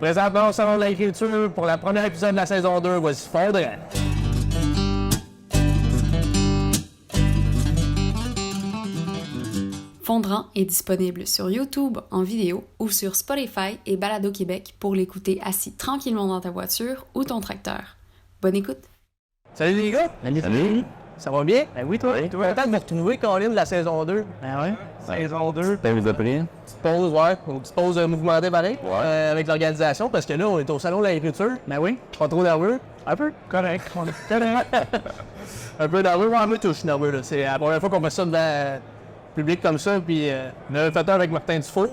Présentement, au Salon de l'Agriculture, pour la première épisode de la saison 2, voici Fondrant. Fondrant est disponible sur YouTube en vidéo ou sur Spotify et Balado Québec pour l'écouter assis tranquillement dans ta voiture ou ton tracteur. Bonne écoute! Salut les gars! Salut! Ça va bien? Ben oui, toi? Oui, toi? Content de me retrouver, Colin, de la saison 2. Ben ouais. Saison 2. Ben vous appris? Petite pause, ouais. Une petite pause mouvementée pareil, Ouais. avec l'organisation, parce que là, on est au Salon de l'Agriculture. Ben oui. Pas trop nerveux. Un peu. Correct. Un peu nerveux, ouais, moi, je suis nerveux, là. C'est la première fois qu'on fait ça devant le public comme ça, puis on avait fait un avec Martin Dufour.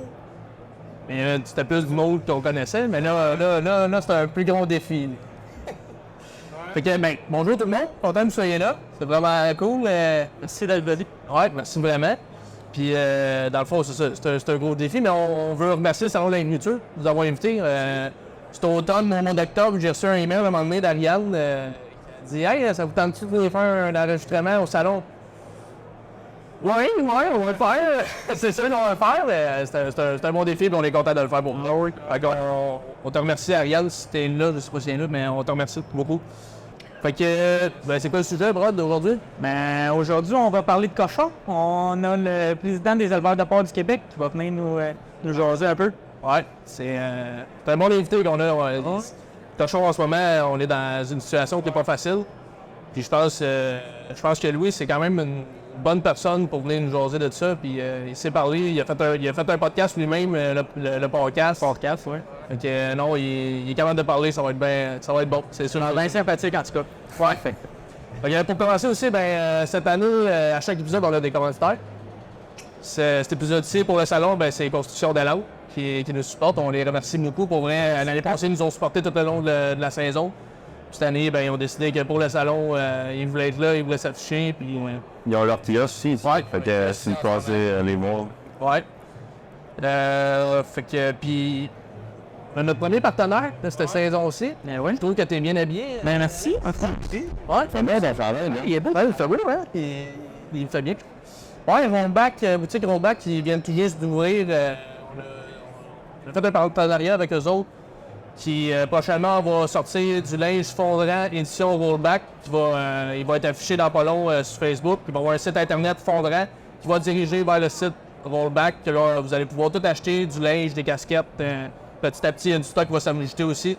Mais c'était plus du monde qu'on connaissait, mais là, c'est un plus gros défi. Là. Fait que, ben, bonjour tout le monde, content que vous soyez là. C'est vraiment cool. Merci d'être venu. Ouais, merci vraiment. Puis, dans le fond, c'est ça, c'est un gros défi, mais on veut remercier le Salon de l'Agriculture de nous avoir invités. Cet automne, au mois d'octobre, j'ai reçu un email à un moment donné d'Ariane qui dit « Hey, ça vous tente-tu de venir faire un enregistrement au salon? » Oui, on va le faire. C'est sûr qu'on va le faire. C'est un bon défi, et on est content de le faire pour nous. Fait on te remercie, Ariane, si t'es là, je sais pas si t'es là, mais on te remercie beaucoup. Fait que, ben, c'est quoi le sujet, Brad, d'aujourd'hui? Ben aujourd'hui, on va parler de cochons. On a le président des éleveurs de porc du Québec qui va venir nous jaser un peu. Ouais, c'est un bon invité qu'on a. Ouais. Cochon, en ce moment, on est dans une situation qui n'est pas facile. Puis je pense que Louis, c'est quand même une bonne personne pour venir nous jaser de ça. Puis il s'est parlé, il a fait un podcast lui-même, le podcast. Podcast, ouais. Donc non, il est capable de parler, ça va être bon, c'est sûr. Bien sympathique en tout cas. Ouais. Fait. Pour commencer aussi, cette année, à chaque épisode, on a des commentaires. Cet épisode-ci, pour le salon, c'est Construction de l'eau qui nous supporte. On les remercie beaucoup. Pour vrai, l'année passée, ils nous ont supportés tout au long de la saison. Cette année, ils ont décidé que pour le salon, ils voulaient être là, ils voulaient s'afficher. Puis, Ils ont leur kiosque aussi. Ouais. Fait que si vous croisez les mots. Ouais. Fait que, puis, notre premier partenaire de cette saison-ci, Ben oui. je trouve que t'es bien habillé. Ben merci. Ouais, Ça va, ben, ça va, là. il est beau. Ouais, il fait bien, ouais. Il fait bien. Ouais, Rollback, boutique Rollback, qui vient tout juste d'ouvrir. On a fait un partenariat avec eux autres qui prochainement va sortir du linge Fondrant édition Rollback il va être affiché dans pas long sur Facebook. Il va y avoir un site internet Fondrant qui va diriger vers le site Rollback. Que là, vous allez pouvoir tout acheter, du linge, des casquettes. Petit à petit, il y a du stock qui va s'ajouter aussi.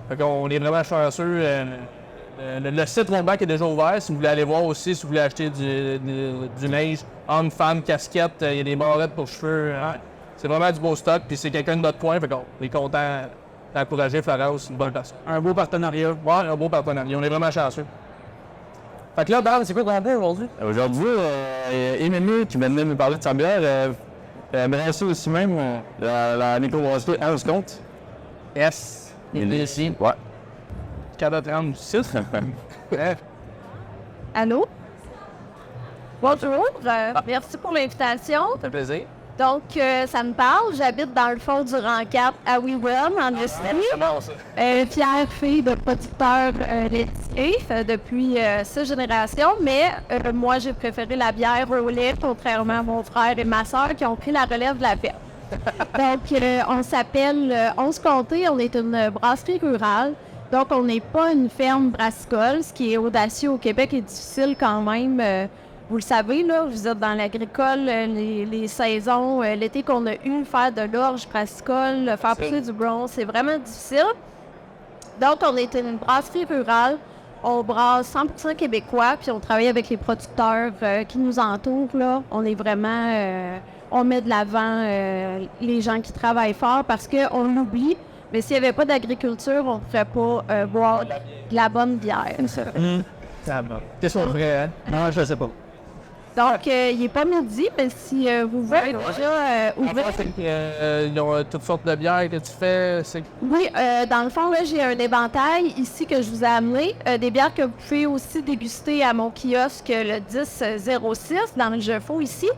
Fait qu'on est vraiment chanceux. Le site Rollback est déjà ouvert. Si vous voulez aller voir aussi, si vous voulez acheter du linge, hommes, femmes, casquettes, il y a des barrettes pour cheveux. C'est vraiment du beau stock. Puis c'est quelqu'un de notre point. Fait qu'on est content d'encourager Florence, une bonne personne. Un beau partenariat. Ouais, un beau partenariat. On est vraiment chanceux. Fait que là, Dan, c'est quoi ton idée aujourd'hui? Aujourd'hui, Émilie, qui venait nous parler de sa bière, aimerait ça aussi même, la microbrasserie Hans Comte. Yes. Il est ici. Ouais. 436. Ouais. Allô? Bonjour, merci pour l'invitation. Ça fait plaisir. Donc, ça me parle, j'habite dans le fond du rang 4 à Wewell, en Estrie. Comment ça? Fière fille de producteur laitier depuis 6 générations, mais moi, j'ai préféré la bière au lait, contrairement à mon frère et ma soeur qui ont pris la relève de la ferme. Donc, on s'appelle 11 Comté, on est une brasserie rurale. Donc, on n'est pas une ferme brassicole, ce qui est audacieux au Québec et difficile quand même. Vous le savez, là, vous êtes dans l'agricole, les saisons, l'été qu'on a eu, faire de l'orge brassicole, faire pousser du bronze, c'est vraiment difficile. Donc, on est une brasserie rurale. On brasse 100% québécois, puis on travaille avec les producteurs qui nous entourent, là. On est vraiment... on met de l'avant les gens qui travaillent fort parce qu'on l'oublie. Mais s'il n'y avait pas d'agriculture, on ne pourrait pas boire de la bonne bière. Ça va. T'es sur le vrai, hein? Non, je sais pas. Donc, il n'est pas midi, mais si vous voulez déjà ouvrir... Ils ont toutes sortes de bières que tu fais. Oui, dans le fond, là, j'ai un éventail ici que je vous ai amené. Des bières que vous pouvez aussi déguster à mon kiosque le 1006 dans le Jeu Faux ici.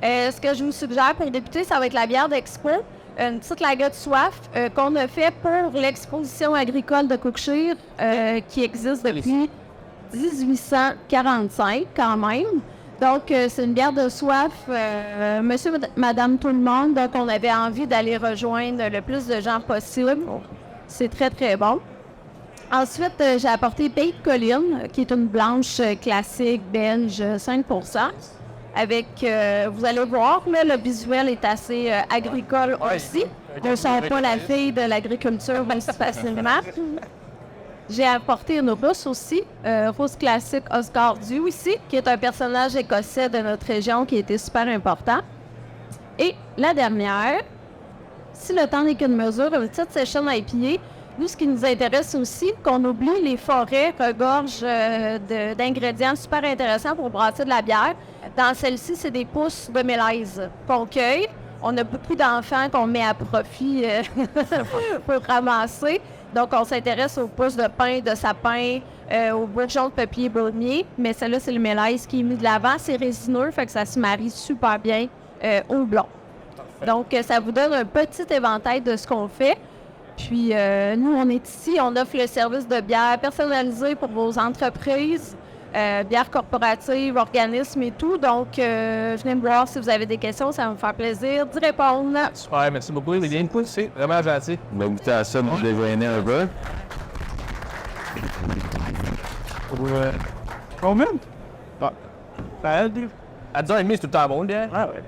Ce que je vous suggère pour débuter, ça va être la bière d'Expo. Une petite lager de soif qu'on a fait pour l'exposition agricole de Cookshire qui existe depuis 1845 quand même. Donc, c'est une bière de soif, monsieur, madame, tout le monde. Donc, on avait envie d'aller rejoindre le plus de gens possible. C'est très, très bon. Ensuite, j'ai apporté Bait Colline, qui est une blanche classique belge 5%. Avec, vous allez voir, là, le visuel est assez agricole aussi. Je ne sens pas la fille de l'agriculture aussi facilement. J'ai apporté une rousse aussi, rousse classique Oscar Dew ici, qui est un personnage écossais de notre région qui était super important. Et la dernière, si le temps n'est qu'une mesure, une petite session IPA. Nous, ce qui nous intéresse aussi, qu'on oublie les forêts regorgent d'ingrédients super intéressants pour brasser de la bière. Dans celle-ci, c'est des pousses de mélèze qu'on cueille. On a beaucoup d'enfants qu'on met à profit pour ramasser. Donc, on s'intéresse aux pousses de pin, de sapin, aux bourgeons de papier baumier. Mais celle-là, c'est le mélèze qui est mis de l'avant. C'est résineux, fait que ça se marie super bien au blond. Donc, ça vous donne un petit éventail de ce qu'on fait. Puis, nous, on est ici, on offre le service de bière personnalisé pour vos entreprises, bière corporative, organismes et tout. Donc, venez me voir si vous avez des questions, ça va me faire plaisir d'y répondre. Super, merci beaucoup. Il vient de pousser. Vraiment gentil. On va goûter à ça, nous déjeuner un peu. Combien? Ah. Ça aide. À 10h30, c'est tout le temps bon, bien. Ah ouais.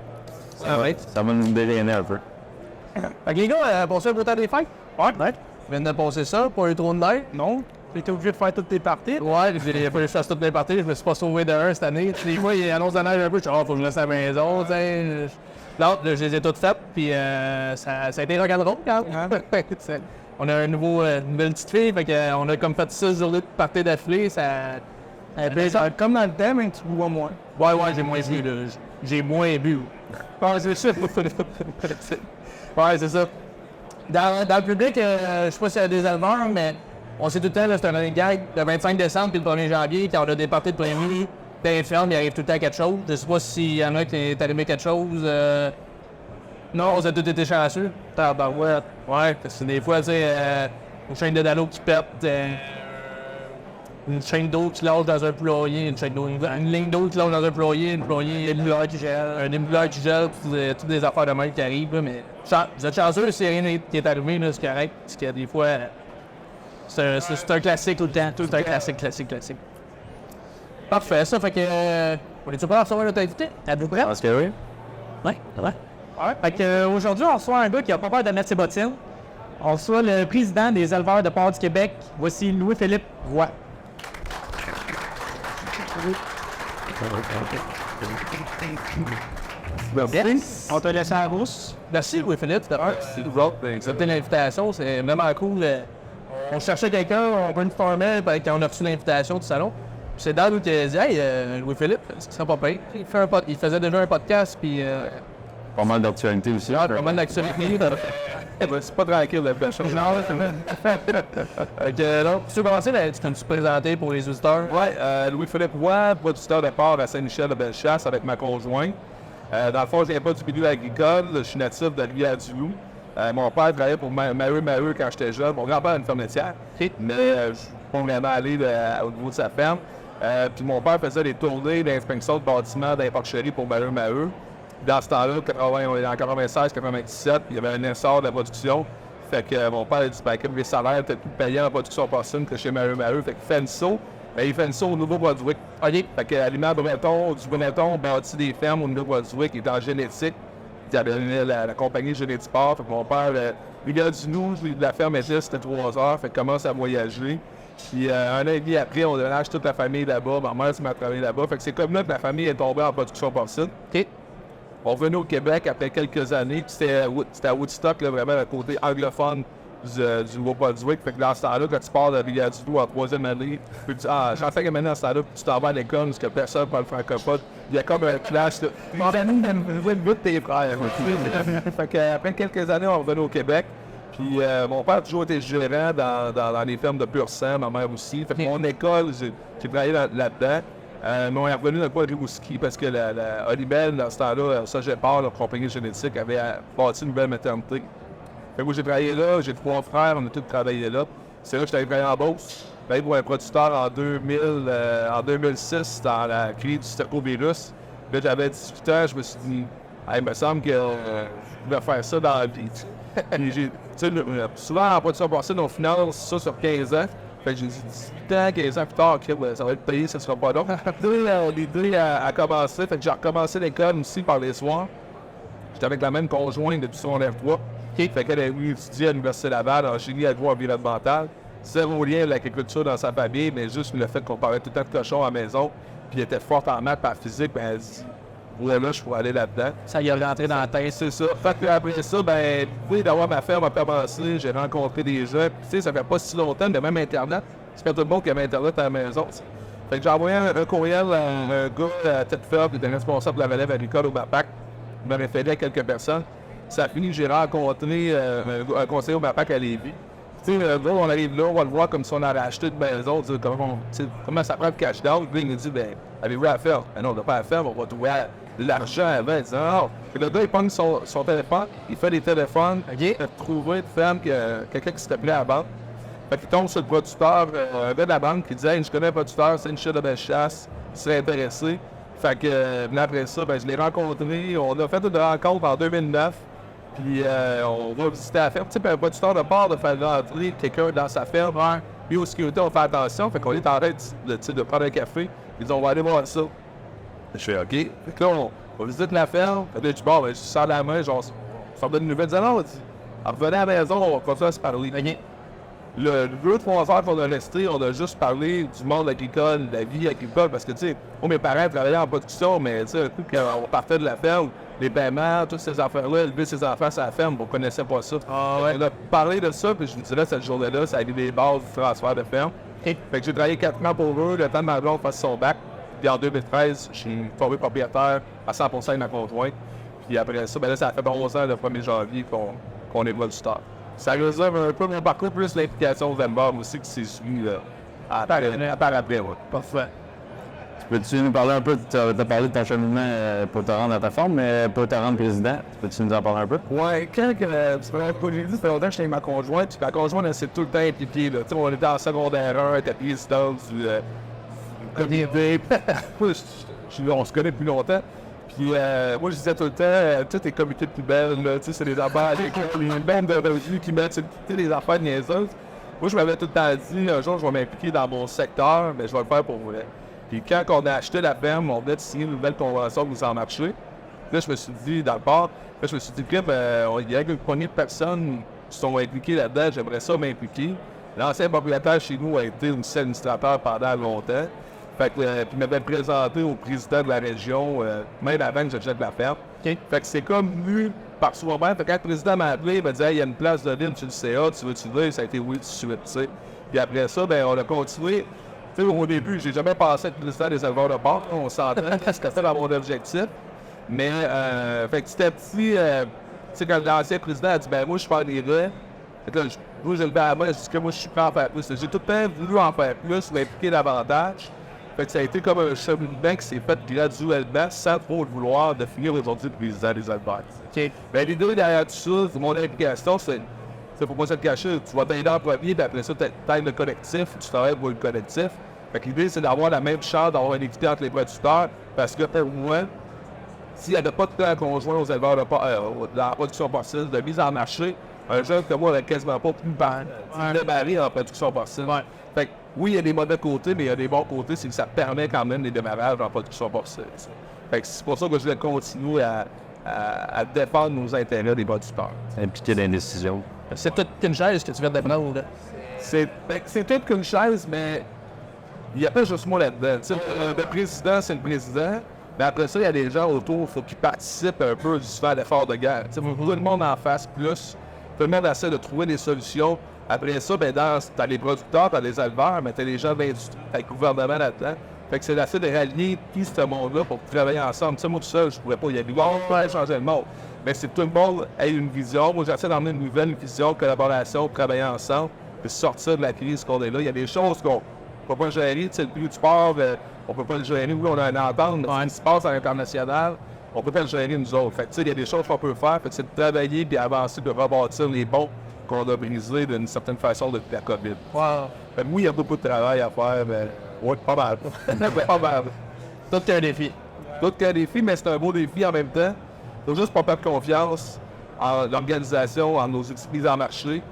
Ça va être. Ça va nous déjeuner un peu. Fait que les gars, passez un beau temps des fêtes. Ouais, peut-être. Je viens de passer ça, pas eu trop de neige. Non. T'étais obligé de faire toutes tes parties. Ouais, j'ai fallu que je fasse toutes mes parties. Je me suis pas sauvé de un cette année. Des fois, il annonce de neige un peu. Je suis faut que je reste à la maison. Là, je les ai toutes faites. Puis ça a été rock'n'roll quand même. On a une nouvelle petite fille. Fait qu'on a comme fait 6 journées de parties d'affilée. Ça Comme dans le thème, mais tu bois moins. Ouais, j'ai moins bu. Là. J'ai moins bu. Ouais, c'est ça. Ouais, c'est ça. Dans le public, je sais pas s'il y a des éleveurs, mais on sait tout le temps, là, c'est un running gag, le 25 décembre puis le 1er janvier, quand on a des parties de prévu, dans les fermes, il arrive tout le temps quelque chose. Je sais pas s'il y en a qui est arrivé quelque chose. Non, on a tous été chanceux. Tabarouette. Ouais, parce que des fois, tu sais, une chaîne de dalo qui pète, une chaîne d'eau qui lâche dans un poulailler, une ligne d'eau qui lâche dans un poulailler, un émuleur qui gèle, toutes des affaires de même qui arrivent, là, mais vous êtes chanceux si rien qui est arrivé, là, c'est correct, parce que des fois, c'est un classique tout le temps, c'est un classique. Parfait, ça fait que, on est-tu prêt à recevoir notre invité? Êtes-vous prêts? Parce que oui. Ouais, ça va. Ouais. Fait que, aujourd'hui, on reçoit un gars qui a pas peur de mettre ses bottines. On reçoit le président des éleveurs de porc du Québec. Voici Louis-Philippe Roy. Merci. On t'a laissé à la rousse. Merci Louis-Philippe d'avoir accepté l'invitation, c'est vraiment cool. On cherchait quelqu'un, on brainstormait quand on a reçu l'invitation du salon. Puis c'est Dan qui a dit « Hey, Louis-Philippe, ce serait pas pire. » Il faisait déjà un podcast, puis... Pas mal d'actualité aussi. pas mal d'actualité. C'est pas tranquille, la belle chose. Non, c'est vrai. Fait que, donc, tu veux commencer, tu peux te présenter pour les auditeurs? Oui, Louis-Philippe Roy, producteur de porc à Saint-Michel de Bellechasse avec ma conjointe. Dans le fond, je viens pas du milieu agricole, je suis natif de Rivière-du-Loup. Mon père travaillait pour Maheu quand j'étais jeune. Mon grand-père a une ferme laitière, mais je suis pas vraiment allé au niveau de sa ferme. Puis mon père faisait des tournées d'inspection de bâtiments dans les porcheries pour Maheu. Dans ce temps-là, on est en 96-97, il y avait un essor de la production. Fait que mon père a dit comme les salaires étaient plus payants en production porcine que chez Maheu. Fait qu'il fait une saut. Ben, il fait une saut au Nouveau-Brunswick. Fait que l'aliment du Benetton bâtit des fermes au Nouveau-Brunswick, il est en génétique. Il a donné la compagnie Génétiport. Fait que mon père, il a du nous, la ferme était, c'était 3 heures. Fait qu'il commence à voyager. Puis un an et demi après, on déménage toute la famille là-bas. Ma mère s'est travaillé là-bas. Fait que c'est comme là que la famille est tombée en production porcine. On revenait au Québec après quelques années, puis c'était à Woodstock, là, vraiment le côté anglophone du Nouveau-Brunswick. Fait que dans ce temps-là, quand tu pars de Rivière-du-Loup en 3e année, puis tu dis, j'en fais que maintenant dans ce temps-là, puis tu t'en vas à l'école parce que personne ne parle francophone. Il y a comme un clash. Mon ami, il jouer le bout de tes frères. Fait que après quelques années, on revenait au Québec. Puis mon père a toujours été gérant dans les fermes de pur sang, ma mère aussi. Fait que mon école, j'ai travaillé là-dedans. Mais on est revenu dans le coin de Rimouski parce que la Olibel, dans ce temps-là, Sageport, la compagnie génétique, avait bâti une nouvelle maternité. Fait que moi, j'ai travaillé là, j'ai 3 frères, on a tous travaillé là. C'est là que j'étais travaillé en Beauce. J'ai travaillé pour un producteur en 2006 dans la crise du stercovirus. Là, j'avais 18 ans, je me suis dit, il me semble que je voulais faire ça dans la vie. Tu sais, souvent, en production passée, on finance ça sur 15 ans. Fait que j'ai dit 18 ans, 15 ans plus tard, OK, ben, ça va être payé, ça sera pas long. L'idée a commencé. Fait que j'ai recommencé l'école aussi par les soirs. J'étais avec la même conjointe depuis son F3. Fait qu'elle a étudié à l'Université Laval en génie agro-environnemental. Zéro lien avec l'agriculture dans sa famille, mais juste le fait qu'on parlait tout le temps de cochon à la maison, puis elle était forte en maths, en physique, ben elle dit ouais, là, je pourrais aller là-dedans. Ça y est rentré dans la tête. C'est ça. Fait que après ça, ben, l'idée d'avoir ma ferme a commencé, j'ai rencontré des gens, puis tu sais, ça fait pas si longtemps, mais même Internet, c'est pas tout le monde qui avait Internet à la maison. Fait que j'ai envoyé un courriel à un gars à tête ferme qui était responsable de la relève agricole au MAPAC. Il m'a référé à quelques personnes. Ça a fini que j'ai rencontré un conseiller au MAPAC à Lévis. Tu sais, là, on arrive là, on va le voir comme si on avait acheté une maison, dire comment ça prend le cash down. Puis il nous dit, ben, avez-vous à faire? Ben non, on n'a pas à faire, on va trouver l'argent avant. Il dit, non. Puis le gars, il pogne son téléphone, il fait des téléphones, il a trouvé une femme, quelqu'un qui s'était appelé à la banque. Fait qu'il tombe sur le producteur, un gars de la banque qui dit, hey, je connais un producteur, c'est une chute de Bellechasse, il serait intéressé. Fait que, après ça, ben, je l'ai rencontré, on a fait une rencontre en 2009. Puis on va visiter la ferme. Tu sais, un producteur de porc de faire rentrer quelqu'un dans sa ferme. Puis aux sécurité, on fait attention. Fait qu'on est en train de prendre un café. Ils disent, on va aller voir ça. Je fais OK. Fait que là, on visite la ferme. Fait que là, je dis, bon, ben, je sors la main, genre, ça me donne une nouvelle. Je dis, non, revenez à la maison, on va continuer à se parler. Le 2-3 heures qu'on a resté, on a juste parlé du monde agricole, de la vie agricole. Parce que, tu sais, moi, mes parents travaillaient en production, mais tu sais, un coup qu'on partait de la ferme, les paiements, toutes ces affaires-là, élever ses enfants sur la ferme, on ne connaissait pas ça. On a parlé de ça, puis je vous dirais, cette journée-là, ça a été les bases du transfert de ferme. Fait que j'ai travaillé 4 ans pour eux, le temps de ma blonde fasse son bac. Puis en 2013, je suis tombé propriétaire à 100% avec ma conjointe. Puis après ça, ben là, ça a fait 11 ans le 1er janvier qu'on est producteur. Ça réserve un peu mon parcours, plus l'implication aux éleveurs aussi qui s'est suivi à part après. Ouais. Parfait. Peux-tu nous parler un peu, tu as parlé de ton cheminement pour te rendre à ta forme, mais pour te rendre président, peux-tu nous en parler un peu? Ouais, quand j'ai dit, ça fait longtemps que j'étais avec ma conjointe, puis ma conjointe, elle s'est tout le temps impliquée. Là. On était en secondaire 1, elle était présidente du comité. On se connaît depuis longtemps. Puis moi, je disais tout le temps, toutes les comités de poubelle, c'est des affaires, les bandes de revenus qui mettent des affaires niaiseuses. Moi, je m'avais tout le temps dit, un jour, je vais m'impliquer dans mon secteur, mais je vais le faire pour vrai. Puis quand on a acheté la ferme, on venait de signer une nouvelle convention pour en marché. Là, je me suis dit, dans le port, il y a une poignée de personnes qui sont impliquées là-dedans, j'aimerais ça m'impliquer. L'ancien propriétaire chez nous a été aussi administrateur pendant longtemps. Fait que, puis il m'avait présenté au président de la région, même avant que je jette la ferme. Fait que c'est comme venu par soi-même. Fait que quand le président m'a appelé, il m'a dit, hey, il y a une place de libre sur le CA, tu veux-tu dire? Ça a été oui tout de suite, tu sais. Puis après ça, ben, on a continué. Tu sais, au début, j'ai jamais pensé être président des éleveurs de porc. On s'entend, c'était ça dans mon objectif. Mais, fait que petit à petit, tu sais, quand l'ancien président a dit, ben moi, je fais des raies. Fait que là, moi, j'ai levé à la main, je dis que moi, je suis prêt à en faire plus. J'ai tout le temps voulu en faire plus, m'impliquer davantage. Fait que ça a été comme un cheminement qui s'est fait graduellement, sans trop le vouloir, de finir aujourd'hui président des éleveurs. Ben, l'idée derrière tout ça, mon implication, c'est pour moi, ça te cacher, tu vas t'aider en premier, puis après ça, tu aides le collectif, tu travailles pour le collectif. Fait que l'idée, c'est d'avoir la même chance, d'avoir une équité entre les producteurs, parce que pour moi, s'il n'y avait pas de temps conjoint aux éleveurs de la production porcine, de mise en marché, un jeune comme moi n'aurait quasiment pas pu démarrer en production porcine. Ouais. Fait que oui, il y a des mauvais côtés, mais il y a des bons côtés, c'est que ça permet quand même les démarrages en production porcine. Fait que c'est pour ça que je vais continuer à défendre nos intérêts des producteurs. Impliqué dans les décisions. C'est toute une chaise que tu viens de prendre, là. C'est peut-être qu'une chaise, mais il n'y a pas juste moi là-dedans. Le président, c'est le président. Mais après ça, il y a des gens autour, il faut qu'ils participent un peu du faire d'effort de guerre. Tout le monde en fasse plus. Tout le monde essaie de trouver des solutions. Après ça, ben, t'as les producteurs, t'as les éleveurs, mais t'as les gens de l'industrie, t'as le gouvernement là-dedans. Fait que c'est d'essayer de rallier tout ce monde-là pour travailler ensemble. Tu sais, moi tout seul, je pourrais pas y aller. On pourrait changer le monde. Mais c'est tout le monde ait une vision. Moi, j'essaie d'emmener une nouvelle vision, collaboration, travailler ensemble, puis sortir de la crise qu'on est là. Il y a des choses qu'on ne peut pas gérer. Tu sais, le prix du sport, on peut pas le gérer. Oui, on a une entente, mais ce qui se passe à l'international, on peut pas le gérer nous autres. Fait que, tu sais, il y a des choses qu'on peut faire. Fait que c'est de travailler puis avancer, de rebâtir les ponts qu'on a brisés d'une certaine façon depuis la COVID. Wow. Fait que oui, il y a beaucoup de travail à faire, mais ouais, pas mal. Pas mal. Tout est un défi. Tout est un défi, mais c'est un beau défi en même temps. Il faut juste pas perdre confiance en organisation, en nos outils mis en marché.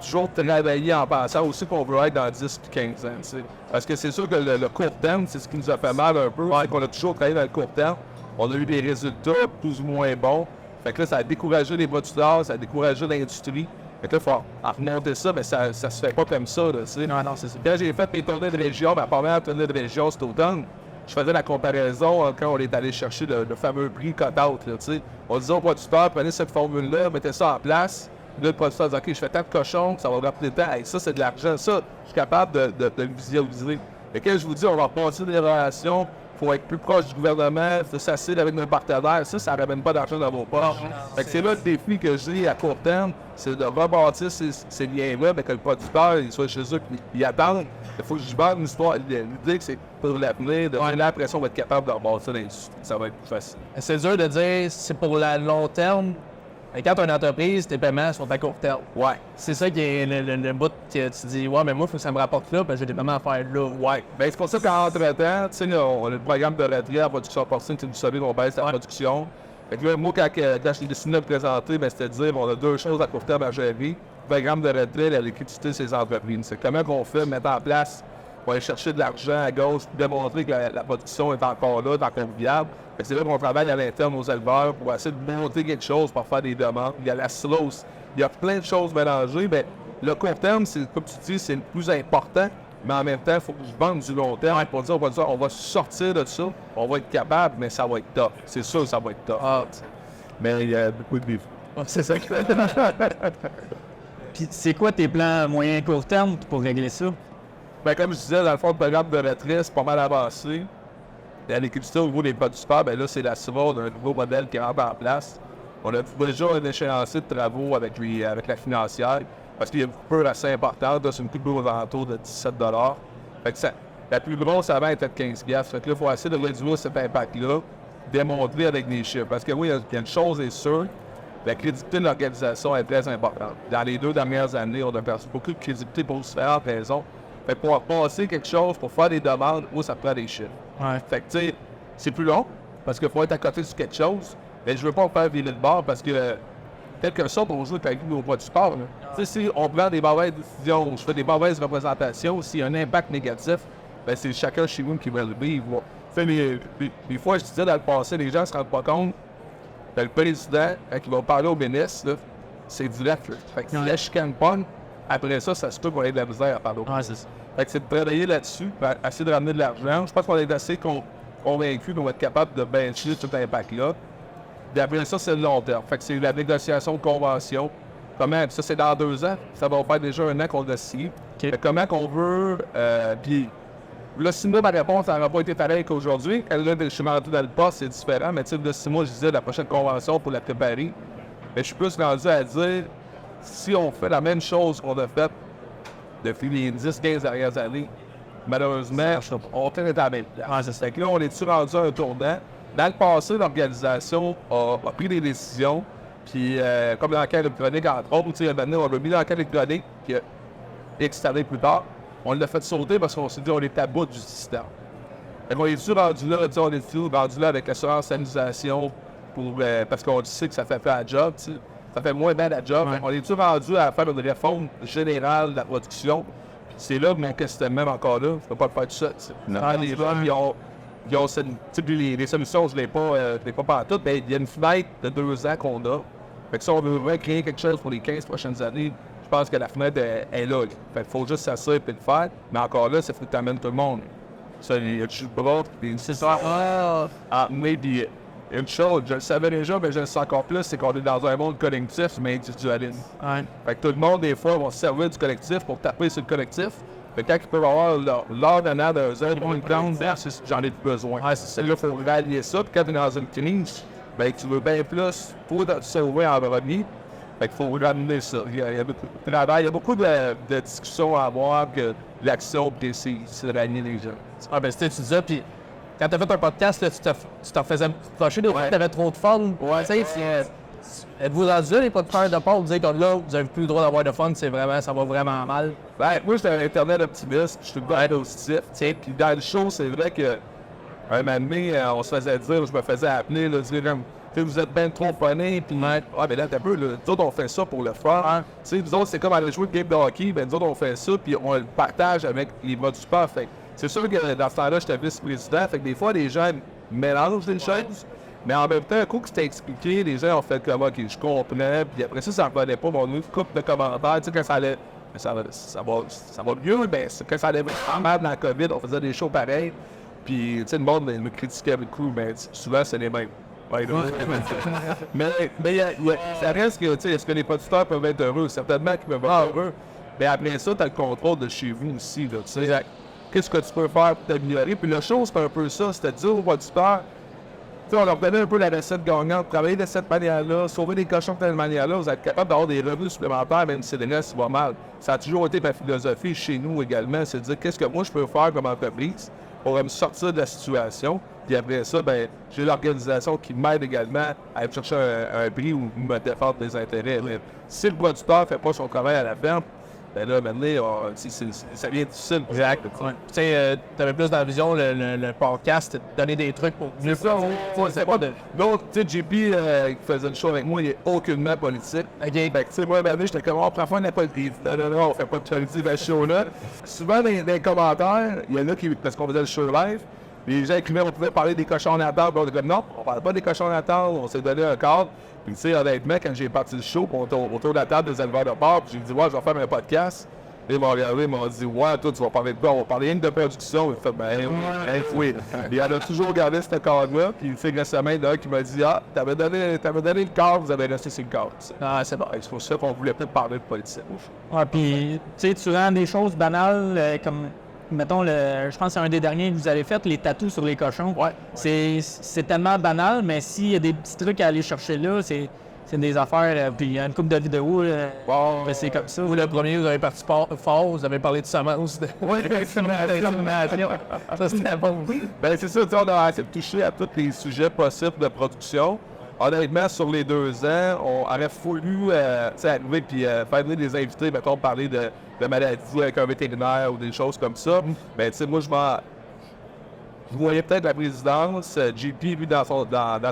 Toujours travailler en pensant aussi qu'on veut être dans 10 puis 15 ans. T'sais. Parce que c'est sûr que le court terme, c'est ce qui nous a fait mal un peu. C'est qu'on a toujours travaillé dans le court terme. On a eu des résultats plus ou moins bons. Fait que là, ça a découragé les producteurs, ça a découragé l'industrie. Fait que là, il faut remonter ça, mais ça se fait pas comme ça. Là, Non, c'est ça. Quand j'ai fait mes tournées de région, ma première tournée de région cet automne, je faisais la comparaison quand on est allé chercher le fameux prix cut-out. On disait aux producteurs, prenez cette formule-là, mettez ça en place. Là, le producteur dit, OK, je fais tant de cochons, ça va rappeler tant. Hey, ça, c'est de l'argent. Ça, je suis capable de le visualiser. Et quand je vous dis, on va repasser des relations, il faut être plus proche du gouvernement, il faut s'asseoir avec nos partenaires. Ça ne ramène pas d'argent dans vos poches. Fait que c'est là le défi que j'ai à court terme, c'est de rebâtir ces liens-là, mais que le producteur, il soit chez eux, il attend. Il faut que je bande une histoire. L'idée, que c'est pour l'avenir, de là, après ça, on va être capable de rebâtir l'industrie. Ça va être plus facile. C'est dur de dire c'est pour le long terme. Mais quand tu as une entreprise, tes paiements sont à court terme. Ouais. C'est ça qui est le bout que tu dis, ouais, mais moi, il faut que ça me rapporte là, parce que j'ai des paiements à faire là. Ouais. Ben, c'est pour ça qu'entre-temps, tu sais, on a le programme de retraite en production porcine, tu savez, on baisse la production. Fait que là, moi, quand j'ai décidé de me présenter, ben, c'était de dire, on a deux choses à court terme à gérer. Le programme de retraite et la liquidité de ces entreprises. C'est comment qu'on fait, mettre en place, pour aller chercher de l'argent à gauche, pour démontrer que la production est encore là, est encore viable. C'est là qu'on travaille à l'interne aux éleveurs pour essayer de monter quelque chose pour faire des demandes. Il y a la slose. Il y a plein de choses mélangées. Mais le court terme, c'est, comme tu dis, c'est le plus important. Mais en même temps, il faut que je vende du long terme pour dire on va sortir de ça. On va être capable, mais ça va être tough. C'est sûr que ça va être tough. Mais il y a beaucoup de défis. C'est ça qui fait. Puis c'est quoi tes plans moyen court terme pour régler ça? Ben, comme je disais, dans le fond, le programme de retraite, c'est pas mal avancé. La liquidité au niveau des producteurs, ben là, c'est la SIVA d'un nouveau modèle qui rentre en place. On a déjà un échéancier de travaux avec la financière, parce qu'il y a une coupure assez importante. Là, c'est une coupure aux alentours de 17 $. Fait que la plus grosse avant était de 15 $. Fait que là, il faut essayer de réduire cet impact-là, démontrer avec des chiffres. Parce que oui, il y a une chose est sûre, la crédibilité de l'organisation est très importante. Dans les 2 dernières années, on a perdu beaucoup de crédibilité pour différentes raisons. Fait que pour passer quelque chose, pour faire des demandes, ça prend des chiffres. Ouais. Fait que, tu sais, c'est plus long, parce qu'il faut être à côté sur quelque chose, mais je veux pas me faire virer de bord, parce que, quelque sorte, on joue avec nos producteurs. Tu sais, si on prend des mauvaises décisions, je fais des mauvaises représentations, s'il y a un impact négatif, ben c'est chacun chez nous qui va le vivre. Tu sais, des fois, je disais dans le passé, les gens se rendent pas compte que le président, quand il va parler au ministre, là, c'est direct. Là. Fait que si la chicane pogne, après ça se peut qu'on ait de la misère à parler. Ouais, c'est ça. Fait que c'est de travailler là-dessus, essayer de ramener de l'argent. Je pense qu'on est assez convaincus qu'on va être capable de bencher tout impact-là. Puis après ça, c'est le long terme. Fait que c'est la négociation de convention. Comment, ça c'est dans 2 ans. Ça va faire déjà 1 an qu'on l'a signé. Okay. Fait comment qu'on veut, puis là, 6 mois, ma réponse n'aurait pas été pareille qu'aujourd'hui. Quand là, je suis rentré dans le poste, c'est différent. Mais tu sais, là, 6 mois, je disais la prochaine convention pour la préparer. Mais je suis plus rendu à dire, si on fait la même chose qu'on a fait depuis les 10-15 dernières années, malheureusement, on est à la même place. Ouais, c'est ça. Fait que là, on est-tu rendu à un tournant? Dans le passé, l'organisation a pris des décisions, puis comme dans le cas électronique, entre autres, tu sais, on a mis dans le cas électronique, puis X années plus tard, on l'a fait sauter parce qu'on s'est dit on est à bout du système. Fait qu'on est-tu rendu là, on est-tu rendu là avec l'assurance sanitarisation parce qu'on sait que ça fait la job, tu sais. Ça fait moins bien la job. Ouais. On est-tu rendu à faire une réforme générale de la production? Puis c'est là que mon questionnement même encore là. Je peux pas le faire tout ça. Les gens, ils ont les solutions, je ne l'ai pas partout, mais il y a une fenêtre de 2 ans qu'on a. Fait que si on veut vraiment créer quelque chose pour les 15 prochaines années, je pense que la fenêtre est là. Fait qu'il faut juste s'assurer et le faire. Mais encore là, ça faut que tu amènes tout le monde. Ça, il y a du bras, puis c'est ça. Mais puis, une chose, je le savais déjà, mais je le sais encore plus, c'est qu'on est dans un monde collectif, mais individualiste. Ouais. Fait que tout le monde, des fois, va se servir du collectif pour taper sur le collectif. Fait que quand ils peuvent avoir l'ordre d'un an, 2 heures, ils vont prendre, j'en ai plus besoin. Là, il faut rallier ça. Puis quand tu es dans une crise, ben, tu veux bien plus pour te sauver en premier. Fait qu'il faut ramener ça. Il y a beaucoup de travail, il y a beaucoup de discussions à avoir, que l'action, puis c'est de rallier les gens. Ah, ben, c'était tu disais, puis quand t'as fait un podcast, là, tu t'en faisais procher des fois que t'avais trop de fun. Ouais. Tu sais, êtes-vous rendu là, les producteurs de porc, vous dites que là, vous avez plus le droit d'avoir de fun, ça va vraiment mal. Ben, moi, j'étais un internet optimiste, je suis bien positif, tiens. Puis dans le show, c'est vrai que un moment donné, on se faisait dire, je me faisais appeler, là, dire comme, vous êtes bien trop prenés, puis mais là, t'as peu, là, nous autres, on fait ça pour le fun. Tu sais, nous autres, c'est comme aller jouer le game de hockey, ben nous autres, on fait ça, puis on le partage avec les bras du sport. Fait que c'est sûr que dans ce temps-là, j'étais vice-président, fait que des fois, les gens mélangent les choses, mais en même temps, un coup que c'était expliqué, les gens ont fait comme, OK, je comprends, puis après ça ne revenait pas, mon couple de commentaires, tu sais, quand ça allait, ça va mieux, ben, quand ça allait vraiment mal dans la COVID, on faisait des shows pareils, puis, tu sais, le monde me critiquait beaucoup, mais souvent, c'est les mêmes. Ouais, mais ça reste que, tu sais, est-ce que les producteurs peuvent être heureux? Certainement qu'ils peuvent être heureux. Mais après ça, tu as le contrôle de chez vous aussi, là, tu sais. Qu'est-ce que tu peux faire pour t'améliorer? Puis la chose, c'est un peu ça, c'est-à-dire aux producteurs, tu sais, on leur donnait un peu la recette gagnante, travailler de cette manière-là, sauver des cochons de cette manière-là, vous êtes capable d'avoir des revenus supplémentaires, même si le reste va mal. Ça a toujours été ma philosophie chez nous également, c'est de dire qu'est-ce que moi je peux faire comme entreprise pour me sortir de la situation. Puis après ça, ben, j'ai l'organisation qui m'aide également à aller chercher un prix ou me défendre des intérêts. Mais si le producteur ne fait pas son travail à la ferme, ben là, maintenant, ça devient difficile. Exact. Tu sais, t'avais plus dans la vision, le podcast, de donner des trucs pour mieux ça. C'est pas de. L'autre, tu sais, JP qui faisait le show avec moi, il est aucunement politique. OK. Fait que, tu sais, moi, j'étais comme, on prend pas la politique. Non, on fait pas de politique dans ce show-là. Souvent, dans les commentaires, il y en a qui, parce qu'on faisait le show live, les gens écrivaient, on pouvait parler des cochons à table. On était comme, non, on parle pas des cochons à table, on s'est donné un cadre. Puis, tu sais, honnêtement, quand j'ai parti le show, autour de la table des éleveurs de porc, puis j'ai dit, ouais, je vais faire un podcast. Et ils m'ont regardé, ils m'ont dit, ouais, toi, tu vas parler de quoi? On va parler rien que de production. J'ai fait, oui. Il en a toujours gardé ce cadre-là. Puis, il récemment, il y en a un qui m'a dit, ah, t'avais donné le cadre, vous avez resté sur le cadre. Ah, c'est bon. C'est pour ça qu'on voulait peut-être parler de politique. Ouais, puis, tu sais, tu rends des choses banales comme, mettons, je pense que c'est un des derniers que vous avez fait, les tatous sur les cochons. Ouais. C'est tellement banal, mais s'il y a des petits trucs à aller chercher là, c'est des affaires, puis il y a une couple de vidéos, ben c'est comme ça. Vous, le premier, vous avez participé fort, vous avez parlé de semence. Oui, ça, c'était bon. Ben, c'est ça, on a touché à tous les sujets possibles de production. Honnêtement, sur les 2 ans, on aurait voulu arriver puis faire venir des invités, mettons, parler de maladies avec un vétérinaire ou des choses comme ça. Ben, tu sais, moi, je voyais peut-être la présidence. JP, lui, dans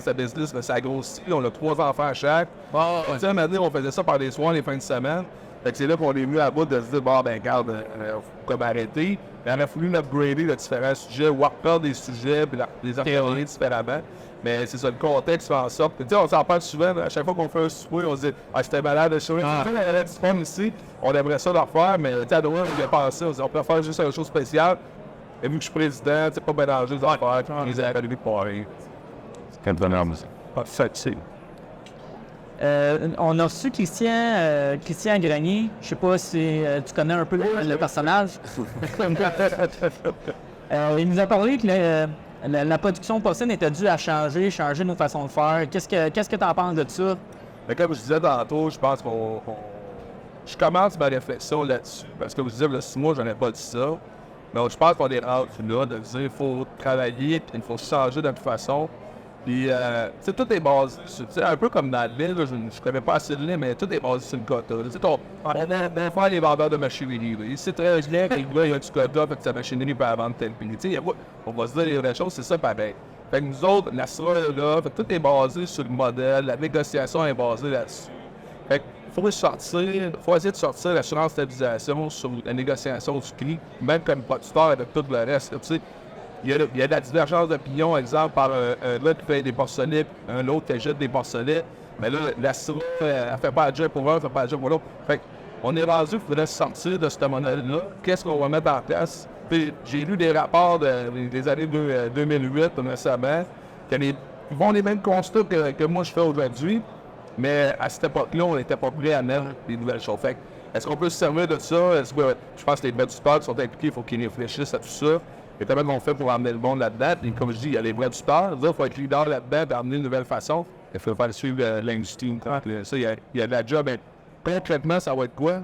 sa business, ça a grossi. On a 3 enfants à chaque. Tu sais, maintenant, on faisait ça par les soirs, les fins de semaine. Fait que c'est là qu'on est venu à bout de se dire, bon, ben, regarde, faut comme arrêter. Mais on a voulu upgrader de différents sujets, worker des sujets, puis les appréhender différemment. Mais c'est ça, le contexte fait en sorte que, tu sais, on s'en parle souvent, à chaque fois qu'on fait un souper, on se dit, ah, c'était malade de chouette. Il y a du fun ici, on aimerait ça leur faire, mais, tu sais, à Noël, on vient penser, on peut faire juste une chose spéciale. Et vu que je suis président, tu sais, pas mélanger les affaires, les académies pareilles. C'est quand même énorme, ça. Pas facile. On a reçu Christian Grenier. Je sais pas si tu connais un peu le personnage. Il nous a parlé que la production porcine était due à changer nos façons de faire. Qu'est-ce que tu en penses de ça? Mais comme je disais tantôt, je pense je commence ma réflexion là-dessus. Parce que vous disiez, là, 6 mois, j'en ai pas dit ça. Mais je pense qu'on est rendu là de dire qu'il faut travailler, puis il faut changer de toute façon. Puis, tu sais, tout est basé sur, un peu comme dans le ville, je ne connais pas assez de lait, mais tout est basé sur le quota. Tu sais, on faire les vendeurs de machinerie. C'est très clair que il y a du quota, fait que sa machinerie peut vendre tel prix. Tu sais, on va se dire les vraies choses, c'est ça pareil. Fait que nous autres, la SRA est là, fait que tout est basé sur le modèle, la négociation est basée là-dessus. Fait qu'il faut essayer de sortir l'assurance stabilisation sur la négociation du prix, même comme producteur avec tout le reste. Tu sais, il y a de la divergence d'opinion, exemple, par un gars qui paye des porcelets, un autre qui jette des porcelets. Mais là, la SRA, elle fait pas la job pour un, elle fait pas la job pour l'autre. Fait qu'on est rendu qu'il faudrait sortir de ce modèle-là. Qu'est-ce qu'on va mettre en place? Puis, j'ai lu des rapports des années 2008, récemment, qui font les mêmes constats que moi je fais aujourd'hui. Mais à cette époque-là, on n'était pas prêt à mettre des nouvelles choses. Fait est-ce qu'on peut se servir de ça? Je pense que les maîtres du sport qui sont impliqués, il faut qu'ils réfléchissent à tout ça. Et comment on fait pour amener le monde là-dedans? Et comme je dis, il y a les maîtres du sport. Il faut être leader là-dedans et amener une nouvelle façon. Il faut faire suivre l'industrie. Ça, il y a de la job. Concrètement, ça va être quoi?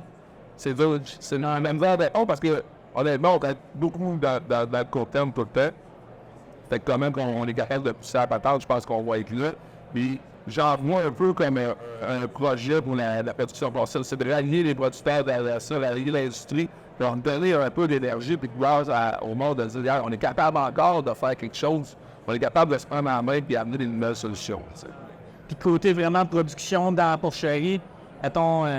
C'est dans la même verre parce que, honnêtement, on est beaucoup dans le court terme tout le temps. Fait que quand même, on est capable de pousser la patente, je pense qu'on va être là. Puis, j'en vois un peu comme un projet pour la production porcine. C'est de rallier les producteurs à ça, rallier l'industrie, leur donner un peu d'énergie, puis grâce au monde de dire, on est capable encore de faire quelque chose, on est capable de se prendre en main et amener des nouvelles solutions. Puis côté vraiment production dans la porcherie, mettons, tu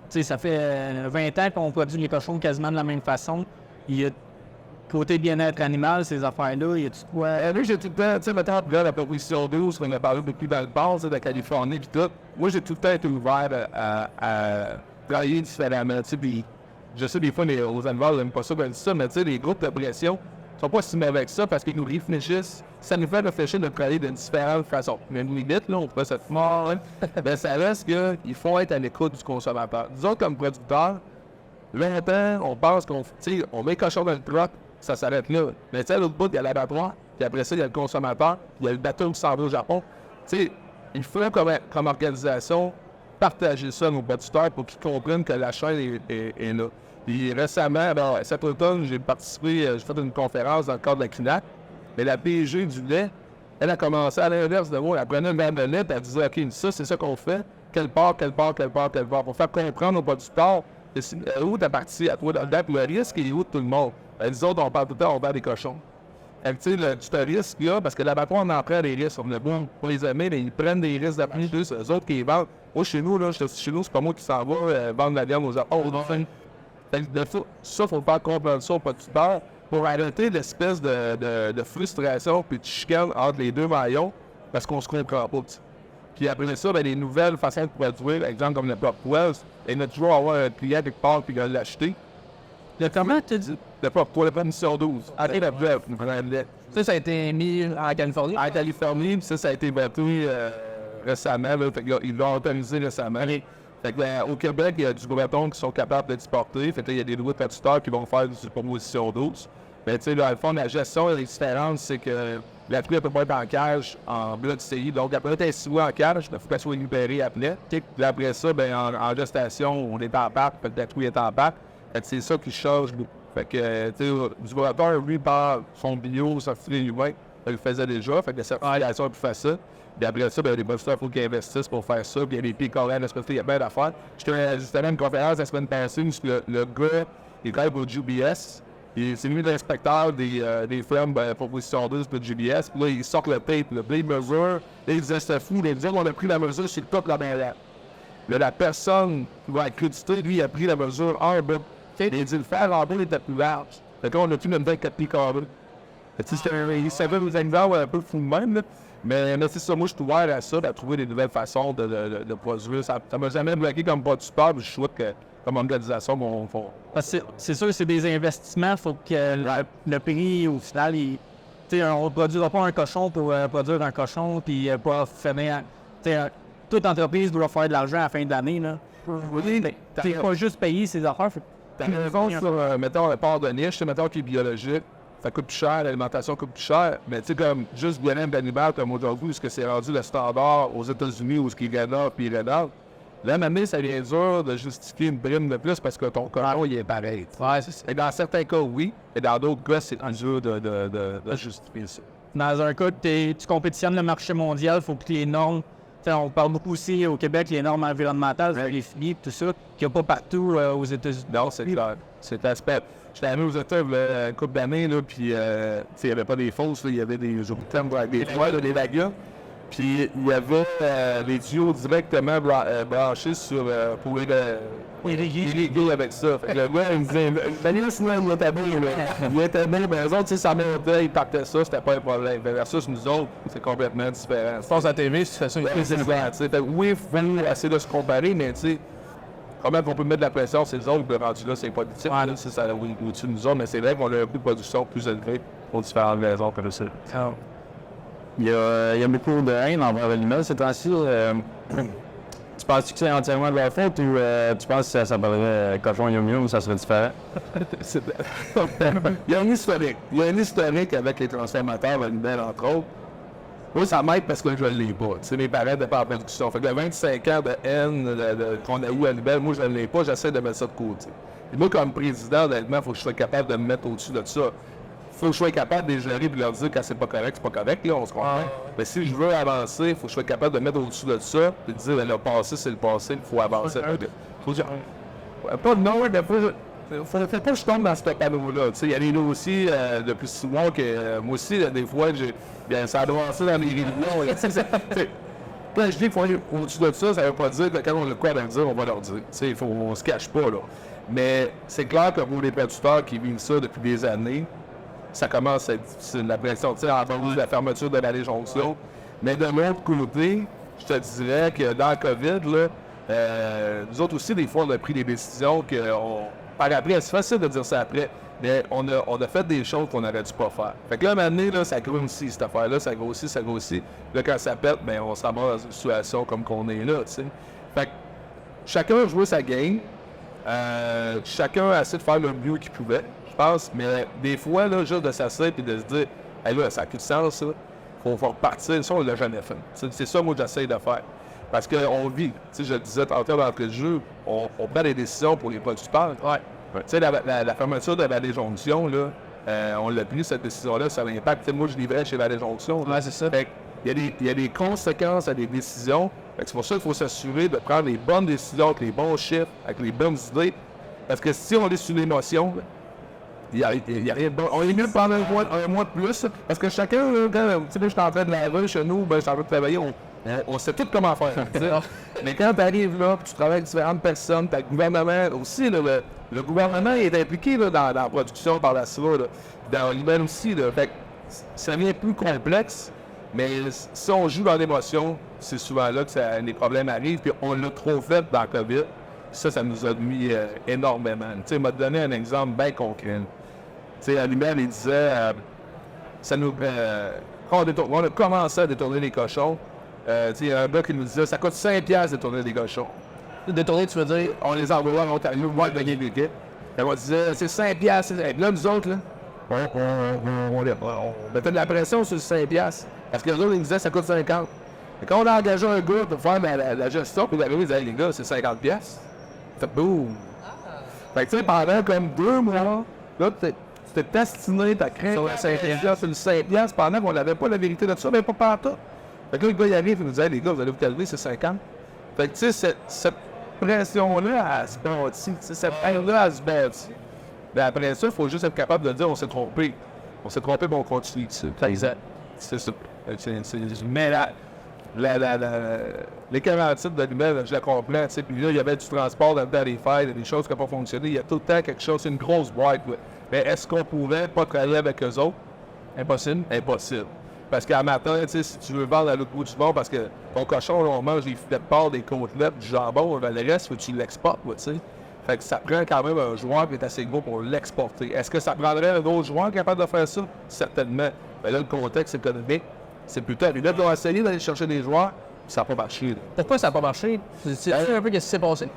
sais, ça fait 20 ans qu'on produit les cochons quasiment de la même façon. Il y a côté bien-être animal, ces affaires-là, il y a-tu quoi? Moi, j'ai tout le temps, tu sais, maintenant, regarde la proposition 12, on a parlé depuis dans le passé, de la Californie, puis tout. Moi, j'ai tout le temps été ouvert à travailler différemment, tu sais, puis je sais, des fois, aux éleveurs, ils n'aiment pas ça, ben, ça, mais tu sais, les groupes de pression sont pas si mauvais que ça parce qu'ils nous réfléchissent. Ça nous fait réfléchir de travailler d'une différente façon. Mais une limite, là, on peut se mort, ben, ça reste qu'il faut être à l'écoute du consommateur. Nous autres, comme producteurs, 20 ans, on pense qu'on, tu sais, on met le cochon dans le truck, ça s'arrête là. Mais tu sais, à l'autre bout, il y a l'abattoir, puis après ça, il y a le consommateur, puis il y a le bateau qui s'en va au Japon. Tu sais, il faudrait comme organisation partager ça à nos producteurs pour qu'ils comprennent que la chaîne est là. Puis récemment, cet automne, j'ai participé, j'ai fait une conférence dans le cadre de la CNAC, mais la PG du lait, elle a commencé à l'inverse de moi. Elle prenait une verre de lait, puis elle disait, OK, ça, c'est ça qu'on fait. Quelle part, pour faire comprendre aux producteurs, où ta partie à toi dedans, puis le risque est où de tout le monde. Les autres, on parle tout le temps, on vend des cochons. Tu sais, tu te risques là, parce que l'abattoir, on en prend des risques. On est bon pour les aimer, mais ils prennent des risques d'après plus. Eux autres qui les vendent. Moi, chez nous, c'est pas moi qui s'en va vendre la viande aux autres. Ça, faut faire comprendre ça aux producteurs pour arrêter l'espèce de frustration puis de chicane entre les deux maillons parce qu'on se comprend pas. Puis après ça, les nouvelles façons de produire, exemple comme le Pop Wells, il y a toujours avoir un client quelque part puis il va l'acheter. Comment tu dis? Le Pop, pour la mission 12. Arrêtez la brève, nous prenons le lait. Ça a été mis en Californie. En Californie, puis ça a été battu récemment. Là, fait que, ils l'ont autorisé récemment. Fait que, au Québec, il y a du breton qui sont capables d'exporter. Fait que il y a des droits de producteurs qui vont faire du proposition 12. Mais tu sais, dans le fond, la gestion, la différence, c'est que la truie ne peut pas être en cage en bloc de CI. Donc, après, elle est souvent en cage, il faut qu'elle soit libérée après. Puis après ça, en gestation, on est en pack, fait que la truie est en pack. Fait que c'est ça qui change beaucoup. Fait que, tu sais, du breton, lui, par son bio, sa fruit humain, il le faisait déjà. Fait que la certification est plus facile. Puis après ça, les producteurs, il faut qu'ils investissent pour faire ça. Puis il y a des pays coréens, il y a plein d'affaires. J'étais justement à une conférence la semaine passée où le gars, il travaille pour GBS. C'est lui l'inspecteur des fermes proposition 12 pour GBS. Puis là, il sort le tape, il mesure. Là, il disait, c'est fou. Il disait, on a pris la mesure sur le top de la main là. Là, la personne qui va accréditer, lui, il a pris la mesure 1, il dit, le fer en bas était plus large. Fait qu'on a tout le même 4 pieds carrés. Il savait aux animaux un peu fou de même, là. Mais c'est ça, moi, je suis ouvert à ça, à trouver des nouvelles façons de produire. Ça m'a jamais bloqué comme producteur, puis je souhaite que, comme organisation, on fait. Parce que c'est sûr que c'est des investissements, il faut que le prix, au final, on ne produira pas un cochon pour produire un cochon, puis pas finir. Toute entreprise doit faire de l'argent à la fin de l'année. T'es pas juste payer ses affaires. T'as raison sur, mettons, un part de niche, mettons, qui est biologique. Ça coûte plus cher, l'alimentation coûte plus cher, mais tu sais, comme juste bien-être d'animal, comme aujourd'hui, est-ce que c'est rendu le standard aux États-Unis où ce qui est Ghana puis Renard? Là, maintenant, ça devient dur de justifier une prime de plus parce que ton cochon, il est pareil. Ouais, c'est ça. Et dans certains cas, oui, et dans d'autres cas, c'est dur de justifier ça. Dans un cas, tu compétitionnes le marché mondial, il faut que les normes. On parle beaucoup aussi au Québec, les normes environnementales, les filles, tout ça, qu'il n'y a pas partout aux États-Unis. Non, c'est clair. C'est aspect. J'étais allé aux États-Unis une couple d'années, là, puis il n'y avait pas des fausses, il y avait des hôpitaux avec des toiles, des lagues. Puis il y avait les tuyaux directement branchés sur pour irriguer avec ça. Fait que le gars, il me disait, Daniel, sinon, il était bien, là. Il était bien, mais eux autres, tu sais, ça montait, ils partaient ça, c'était pas un problème. Versus nous autres, c'est complètement différent. Tu passes à la TV, si tu fais ça, C'est différent, tu sais. Oui, il faut essayer de se comparer, mais tu sais, comment on peut mettre de la pression, c'est les autres, le rendu là, c'est pas du type, c'est ça, au-dessus de nous autres, mais c'est vrai qu'on a un coût de production plus élevé pour différentes raisons comme ça. Il y a beaucoup de haine envers l'animal ces temps-ci. Tu penses que c'est entièrement de leur faute ou tu penses que ça s'appellerait cochon yum ou ça serait différent? Il y a un historique. Il y a un historique avec les transformateurs animaux, entre autres. Moi, ça m'aide parce que je ne l'ai pas. Tu sais, mes parents n'étaient pas en production. Fait que le 25 ans de haine qu'on a eu à Libelle, moi, je ne l'ai pas. J'essaie de mettre ça de côté. Et moi, comme président, honnêtement, il faut que je sois capable de me mettre au-dessus de ça. Il faut que je sois capable de les gérer et de leur dire quand c'est pas correct, là, on se comprend. Mais si je veux avancer, il faut que je sois capable de me mettre au-dessus de ça et de dire, le passé, c'est le passé, il faut avancer. Faut dire, pas de non, mais faut pas que je tombe dans ce panneau-là. Il y a des dossiers depuis souvent que moi aussi, des fois, ça a avancé dans les réunions. Quand je dis qu'il faut aller au-dessus de ça, ça veut pas dire que quand on a quoi à leur dire, on va leur dire. On se cache pas, là. Mais c'est clair que pour les producteurs qui vivent ça depuis des années, ça commence à être difficile. La pression, tu sais, entendu la fermeture de la Jonction. Mais de l'autre côté, je te dirais que dans le COVID, là, nous autres aussi, des fois, on a pris des décisions que, par après, c'est facile de dire ça après, mais on a fait des choses qu'on n'aurait dû pas faire. Fait que là, à un moment donné, là, ça grossit, cette affaire-là, ça grossit. Là, quand ça pète, ben, on s'en va dans une situation comme qu'on est là, tu sais. Fait que chacun a joué sa game. Chacun a essayé de faire le mieux qu'il pouvait, je pense. Mais des fois, là, juste de s'asseoir et de se dire, hey, là, ça n'a plus de sens, ça. Faut repartir. Ça, on ne l'a jamais fait. C'est ça, moi, j'essaie de faire. Parce qu'on vit, tu sais, je le disais tantôt d'entrée de jeu, on prend des décisions pour les producteurs. Ouais. Tu sais, la fermeture de Vallée Jonction, là, on l'a pris, cette décision-là, ça a un impact. Moi, je livrais chez Vallée Jonction. Ouais, c'est ça. Fait il y a des conséquences à des décisions. C'est pour ça qu'il faut s'assurer de prendre les bonnes décisions, avec les bons chiffres, avec les bonnes idées. Parce que si on est sur l'émotion, il y a rien de bon. On est mieux de prendre un mois de plus. Parce que chacun, là, quand je suis en train de laver chez nous, ben, je suis en train de travailler, on sait tout comment faire. Mais quand tu arrives là, tu travailles avec différentes personnes, tu as le gouvernement aussi, là, le gouvernement est impliqué là, dans la production par la suite, dans l'humain aussi. Là, fait que ça devient plus complexe, mais si on joue dans l'émotion, c'est souvent là que les problèmes arrivent, puis on l'a trop fait dans le COVID. Ça nous a mis énormément. Tu sais, il m'a donné un exemple bien concret. Tu sais, à lui-même, il disait, ça nous... quand on a commencé à détourner les cochons, il y a un gars qui nous disait, ça coûte 5$ de détourner des cochons. Détourner, tu veux dire? On les envoyait en Ontario, moi, de gagner des quais. Et on disait, c'est 5$. Et là, nous autres, là, on mettait de la pression sur le 5$. Parce que les autres, ils disaient, ça coûte 50$. Et quand on a engagé un gars pour faire la gestion, puis il disait, hey, les gars, c'est 50$. Fait boum! Fait que tu sais, pendant comme 2 mois, là, tu t'es destiné, t'as créé sur le 5$, sur le 5$, pendant qu'on n'avait pas la vérité de ça, mais pas partout. Fait que là, le gars, il arrive, il nous dit, hey, les gars, vous allez vous calmer, c'est 50$. Fait que tu sais, cette pression-là, elle se bâtit, cette haine-là, elle se bâtit. Mais après ça, il faut juste être capable de dire, on s'est trompé. On s'est trompé, mais on continue dessus. Exact. C'est ça. Mais les camarades de lui-même, je la comprends, tu sais, puis là, il y avait du transport dans les fêtes, il y a des choses qui n'ont pas fonctionné, il y a tout le temps quelque chose, c'est une grosse boîte, ouais. Mais est-ce qu'on pouvait pas travailler avec eux autres? Impossible. Impossible. Parce qu'à matin, tu sais, si tu veux vendre à l'autre bout du monde, parce que ton cochon, là, on mange des filets de porc, des côtelettes, du jambon, le reste, faut que tu l'exportes, tu sais. Fait que ça prend quand même un joueur qui est assez gros pour l'exporter. Est-ce que ça prendrait un autre joueur capable de faire ça? Certainement. Mais là, le contexte économique, c'est plutôt arrivé. Là, ils ont essayé d'aller chercher des joueurs, ça n'a pas marché. Là. Pourquoi ça n'a pas marché? C'est un peu qu'est-ce qui s'est passé?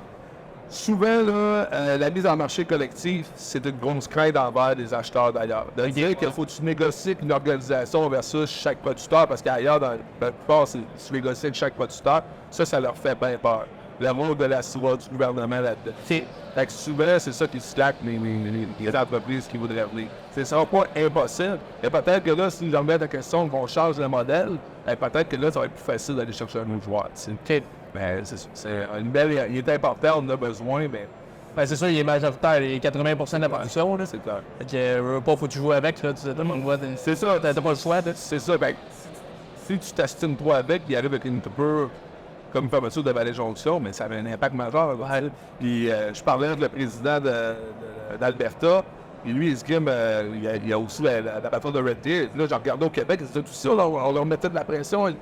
Souvent, là, la mise en marché collectif, c'est une grosse crainte envers des acheteurs d'ailleurs. De dire qu'il faut que tu négocies avec une organisation versus chaque producteur, parce qu'ailleurs, dans la plupart, si tu négocies avec chaque producteur, ça leur fait bien peur. Le rôle de la SOA du gouvernement là-dedans. Fait que souvent, c'est ça qui slack les entreprises qui voudraient venir. Ça ne sera pas impossible. Et peut-être que là, si je remets la question qu'on change le modèle, peut-être que là, ça va être plus facile d'aller chercher un autre joueur. Mais c'est une belle. Il est important, on en a besoin, mais. Ben, c'est sûr, il est majoritaire, il est 80% de la production, là. C'est clair. Fait que, pas faut que tu joues avec, là. C'est ça. T'as pas le choix, là. C'est ça. Ben, si tu t'astines trop avec, il arrive avec une peu comme fermeture de Vallée Jonction, mais ça avait un impact majeur. Puis je parlais avec le président d'Alberta, et lui, il se dit, il y a aussi la bataille de Red Deer. Là, j'ai regardé au Québec, tout ça, on leur mettait de la pression. Là,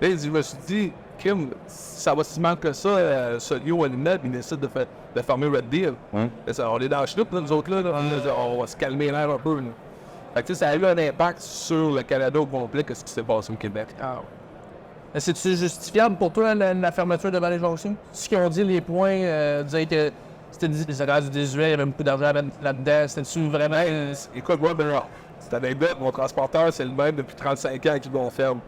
il dit, je me suis dit, Kim, ça va si mal que ça, Solio ou Animal, puis il décide de fermer Red Deer. Ça, on est dans la chenoute, nous autres, là, on va se calmer l'air un peu. Là. Fait que, ça a eu un impact sur le Canada au complet, que ce qui s'est passé au Québec. C'est-tu justifiable pour toi, la fermeture de Vallée Jonction? Ce qu'ils ont dit, les points, disaient que c'était les horaires du 18, il y avait beaucoup d'argent là-dedans. C'était-tu vraiment... Écoute, moi, ben, c'est anecdote, mon transporteur, c'est le même depuis 35 ans qu'il m'en ferme.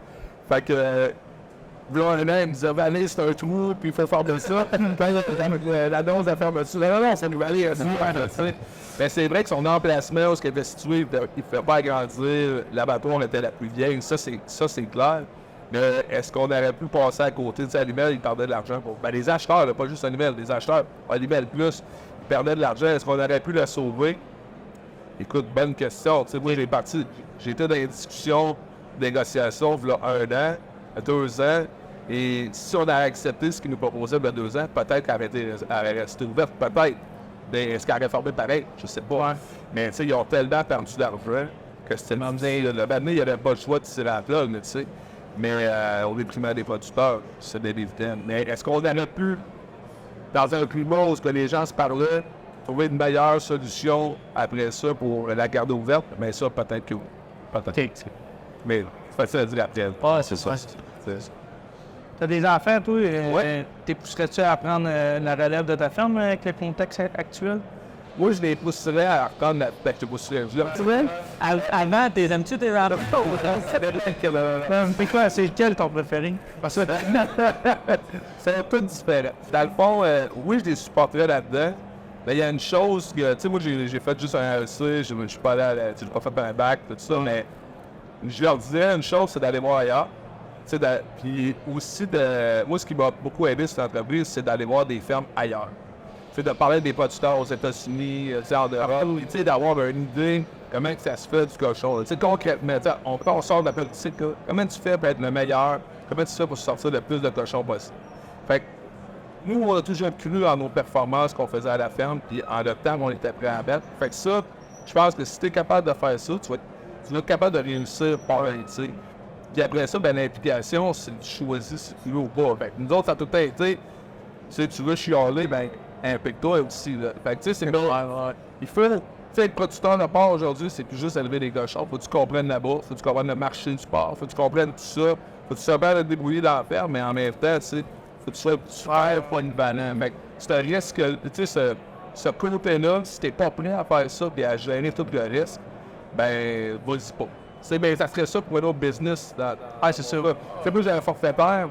Fait que, là, il me disait, Vallée, c'est un trou, puis il faut faire de ça. L'annonce de la fermeture, non, c'est une Vallée, mais c'est vrai que son emplacement, où il était situé, il ne fait pas agrandir, l'abattoir était la plus vieille, ça, c'est clair. Mais est-ce qu'on aurait pu passer à côté de Animal, il perdait de l'argent pour. Ben, les acheteurs, là, pas juste Animal, les acheteurs, Animal Plus, ils perdaient de l'argent. Est-ce qu'on aurait pu la sauver? Écoute, bonne question. Tu sais, moi, j'étais dans les discussions, négociations, il y a 1 an, 2 ans. Et si on avait accepté ce qu'ils nous proposaient il y a 2 ans, peut-être qu'elle aurait resté ouverte, peut-être. Mais est-ce qu'elle aurait fermé pareil? Je sais pas. Mais tu sais, ils ont tellement perdu d'argent que c'était le moment il n'y avait pas le choix de tirer la plug, tu sais. Mais au déprimant des producteurs, c'est des dividendes. Mais est-ce qu'on aurait pu, dans un climat où les gens se parlaient, trouver une meilleure solution après ça pour la garder ouverte? Mais ça, peut-être que oui. Peut-être. Mais c'est facile à dire après. Ah, c'est ça. T'as des enfants, toi? T'es pousserais-tu à prendre la relève de ta ferme avec le contexte actuel? Moi, je les pousserais à reprendre la... Ben, je te pousserais. Tu vois? Avant, aimes-tu tes enfants? C'est quoi? C'est quel ton préféré? Parce que c'est un peu différent. Dans le fond, oui, je les supporterais là-dedans. Mais il y a une chose que... Tu sais, moi, j'ai fait juste un AEC, je suis pas allé j'ai pas fait un bac, tout ça, mais je leur disais une chose, c'est d'aller voir ailleurs. Puis aussi, moi, ce qui m'a beaucoup aidé cette entreprise, c'est d'aller voir des fermes ailleurs. T'sais, de parler des producteurs aux États-Unis, en Europe, d'avoir une idée comment que ça se fait du cochon. Concrètement, on sort de la politique, comment tu fais pour être le meilleur, comment tu fais pour sortir le plus de cochons possible. Fait que nous, on a toujours cru en nos performances qu'on faisait à la ferme, puis en le temps, on était prêt à mettre. Fait que ça, je pense que si tu es capable de faire ça, tu vas être capable de réussir par l'unité. Puis après ça, ben, l'implication, c'est de choisir si tu veux ou pas. Fait que nous autres, ça a tout le temps été, si tu veux chialer, ben, implique-toi aussi. Là. Fait que tu sais, c'est il faut être producteur de porc aujourd'hui, c'est plus juste élever des cochons. Faut que tu comprennes la bourse, faut que tu comprennes le marché du porc, faut que tu comprennes tout ça. Faut que tu sois bien te débrouiller dans la ferme, mais en même temps, tu sais, faut que tu sois super polyvalent. Fait que c'est un risque, tu sais, ce côté-là, si t'es pas prêt à faire ça et à gérer tout le risque, ben, vas-y pas. Ben, ça serait ça pour un autre business. C'est sûr. C'est plus un forfaitaire